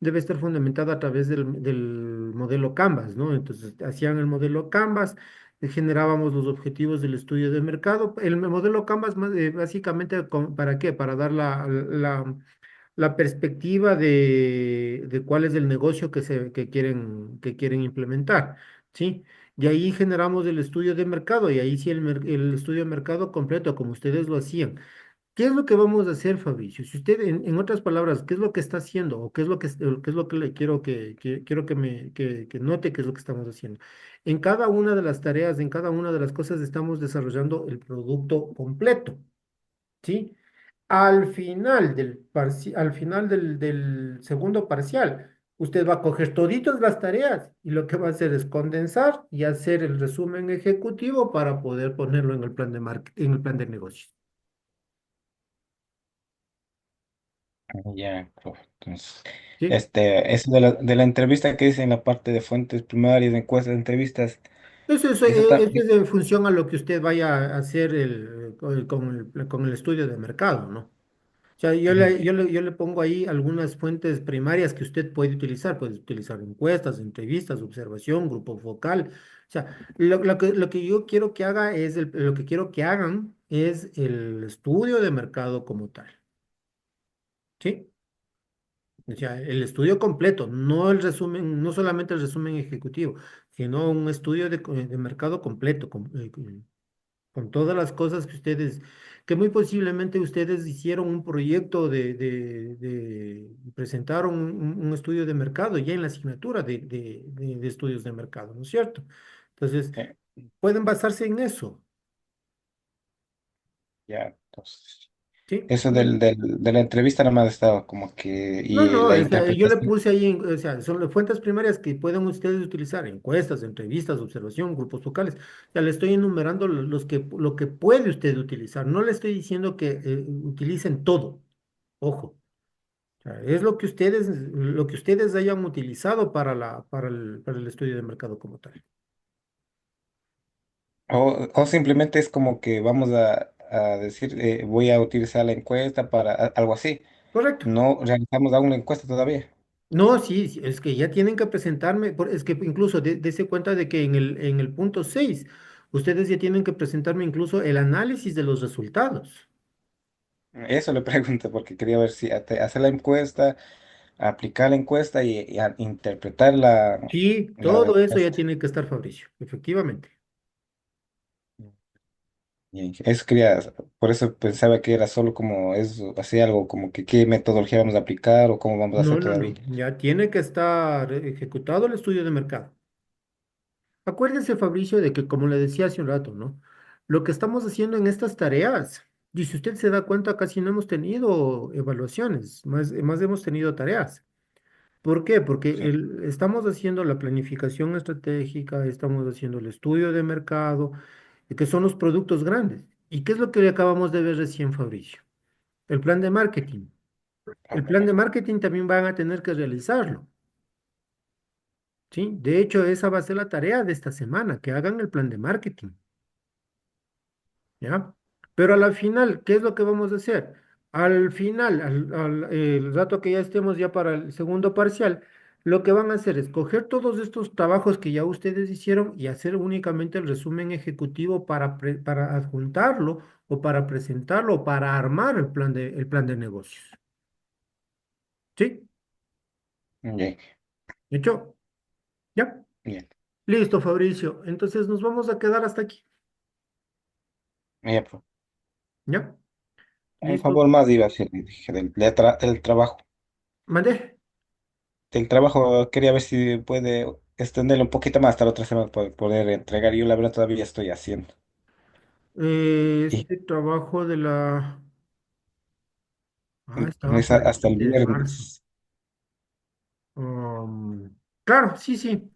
debe estar fundamentado a través del modelo Canvas, ¿no? Entonces, hacían el modelo Canvas, generábamos los objetivos del estudio de mercado. El modelo Canvas, básicamente, ¿para qué? Para dar la perspectiva de cuál es el negocio que quieren implementar, ¿sí? Y ahí generamos el estudio de mercado y ahí sí el estudio de mercado completo, como ustedes lo hacían. ¿Qué es lo que vamos a hacer, Fabricio? Si usted, en otras palabras, ¿qué es lo que está haciendo? ¿O qué es lo que le quiero quiero que note qué es lo que estamos haciendo? En cada una de las tareas, en cada una de las cosas, estamos desarrollando el producto completo, ¿sí? Al final del segundo parcial, usted va a coger toditas las tareas y lo que va a hacer es condensar y hacer el resumen ejecutivo para poder ponerlo en el plan de marketing, en el plan de negocios. ya, profe. Entonces, ¿Sí? eso de la entrevista que dice en la parte de fuentes primarias, de encuestas de entrevistas, eso Eso también. es en función a lo que usted vaya a hacer con el estudio de mercado, ¿no? O sea, yo le pongo ahí algunas fuentes primarias que usted puede utilizar. Puede utilizar encuestas, entrevistas, observación, grupo focal. O sea, lo que yo quiero que haga lo que quiero que hagan es el estudio de mercado como tal. ¿Sí? O sea, el estudio completo, no el resumen, no solamente el resumen ejecutivo, sino un estudio de mercado completo, con todas las cosas que muy posiblemente ustedes hicieron un proyecto presentaron un estudio de mercado ya en la asignatura de estudios de mercado, ¿no es cierto? Entonces, eh, pueden basarse en eso, ya, entonces. ¿sí? Eso de la entrevista nada más estaba como que, No, y no, la o sea, yo le interpretación. puse ahí, o sea, son las fuentes primarias que pueden ustedes utilizar, encuestas, entrevistas, observación, grupos focales. O sea, le estoy enumerando lo que puede usted utilizar. No le estoy diciendo que utilicen todo, ojo. sea, es lo que ustedes hayan utilizado para para el estudio de mercado como tal. O simplemente es como que vamos a decir, voy a utilizar la encuesta para algo así. Correcto. No realizamos aún la encuesta todavía. No, sí, sí, es que ya tienen que presentarme, es que incluso dése cuenta de que en el punto 6 ustedes ya tienen que presentarme incluso el análisis de los resultados. Eso le pregunto porque quería ver si hacer la encuesta, aplicar la encuesta y interpretar Sí, la todo eso ya respuesta. tiene que estar, Fabricio, efectivamente. Y eso quería, por eso pensaba que era solo como eso, así algo como que qué metodología vamos a aplicar o cómo vamos a hacer No, no, todavía. no, ya tiene que estar ejecutado el estudio de mercado. Acuérdese, Fabricio, de que como le decía hace un rato, ¿no? Lo que estamos haciendo en estas tareas, y si usted se da cuenta, casi no hemos tenido evaluaciones, más hemos tenido tareas. ¿Por qué? Porque Sí, estamos haciendo la planificación estratégica, estamos haciendo el estudio de mercado, que son los productos grandes. ¿Y qué es lo que le acabamos de ver recién, Fabricio? El plan de marketing. El plan de marketing también van a tener que realizarlo, ¿sí? De hecho, esa va a ser la tarea de esta semana, que hagan el plan de marketing, ¿ya? Pero a la final, ¿qué es lo que vamos a hacer? Al final, el rato que ya estemos ya para el segundo parcial, lo que van a hacer es coger todos estos trabajos que ya ustedes hicieron y hacer únicamente el resumen ejecutivo para adjuntarlo o para presentarlo o para armar el plan de negocios. ¿Sí? bien, ¿Hecho? ¿Ya? bien. Listo, Fabricio. Entonces nos vamos a quedar hasta aquí. Ya, pues. ¿Ya? Un Listo. favor más iba a hacer, dije, del trabajo. Mandé. Del trabajo quería ver si puede extenderlo un poquito más hasta la otra semana para poder entregar. Yo la verdad todavía estoy haciendo. Y Este trabajo de la... Ah, estaba es para el hasta el 20 de marzo. viernes. Claro, sí, sí.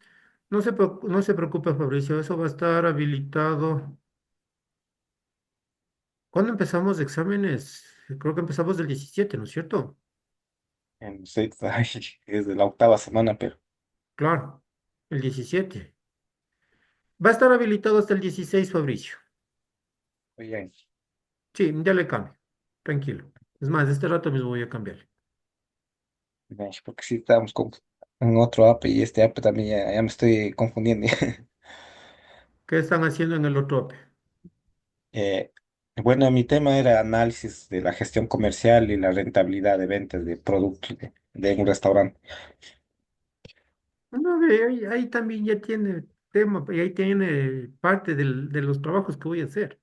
No se preocupe, Fabricio. Eso va a estar habilitado. ¿Cuándo empezamos exámenes? Creo que empezamos del 17, ¿no es cierto? Ay, es de la octava semana, pero Claro, el 17. Va a estar habilitado hasta el 16, Fabricio. oye, Sí, ya le cambio. Tranquilo. Es más, este rato mismo voy a cambiar. porque sí estábamos en otro app y este app también ya me estoy confundiendo. ¿Qué están haciendo en el otro AP? Eh, bueno, mi tema era análisis de la gestión comercial y la rentabilidad de ventas de productos de un restaurante. No, ve, ahí también ya tiene tema, y ahí tiene parte de los trabajos que voy a hacer.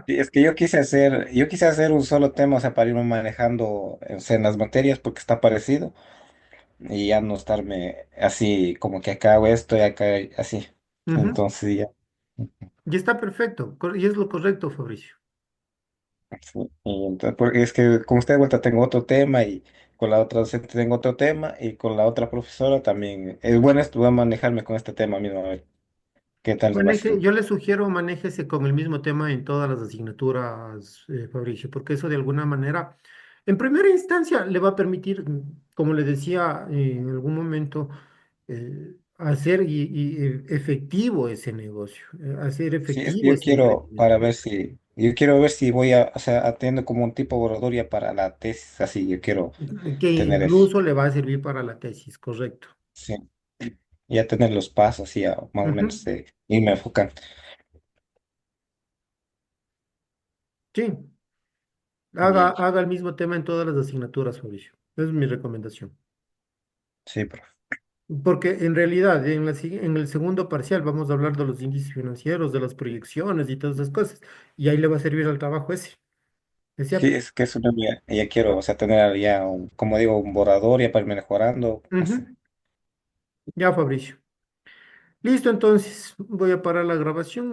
Sí, es que yo quise hacer un solo tema, o sea, para irme manejando, o sea, en las materias porque está parecido y ya no estarme así como que acá hago esto y acá así. Ujú. Entonces ya. Y está perfecto, y es lo correcto, Fabricio. Sí, y entonces, porque es que con usted de vuelta tengo otro tema y con la otra docente tengo otro tema y con la otra profesora también. Es bueno esto, voy a manejarme con este tema mismo, a ver qué tal les va haciendo. Yo le sugiero manéjese con el mismo tema en todas las asignaturas, Fabricio, porque eso de alguna manera, en primera instancia, le va a permitir, como le decía en algún momento, hacer efectivo ese negocio, hacer Sí, es que efectivo yo ese quiero emprendimiento. para ver si, yo quiero ver si voy a, o sea, atiendo como un tipo borrador para la tesis, así, yo quiero Que tener eso, incluso le va a servir para la tesis, correcto. sí, ya tener los pasos, así, más o Ujú. menos, irme enfocando. Sí, Bien, haga el mismo tema en todas las asignaturas, Fabricio. Esa es mi recomendación. sí, profe. Porque en realidad, en el segundo parcial vamos a hablar de los índices financieros, de las proyecciones y todas esas cosas. Y ahí le va a servir al trabajo ese Sí, AP. es que eso no ya quiero, o sea, tener ya, como digo, un borrador ya para irme mejorando, así. Ujú. Ya, Fabricio. Listo, entonces voy a parar la grabación.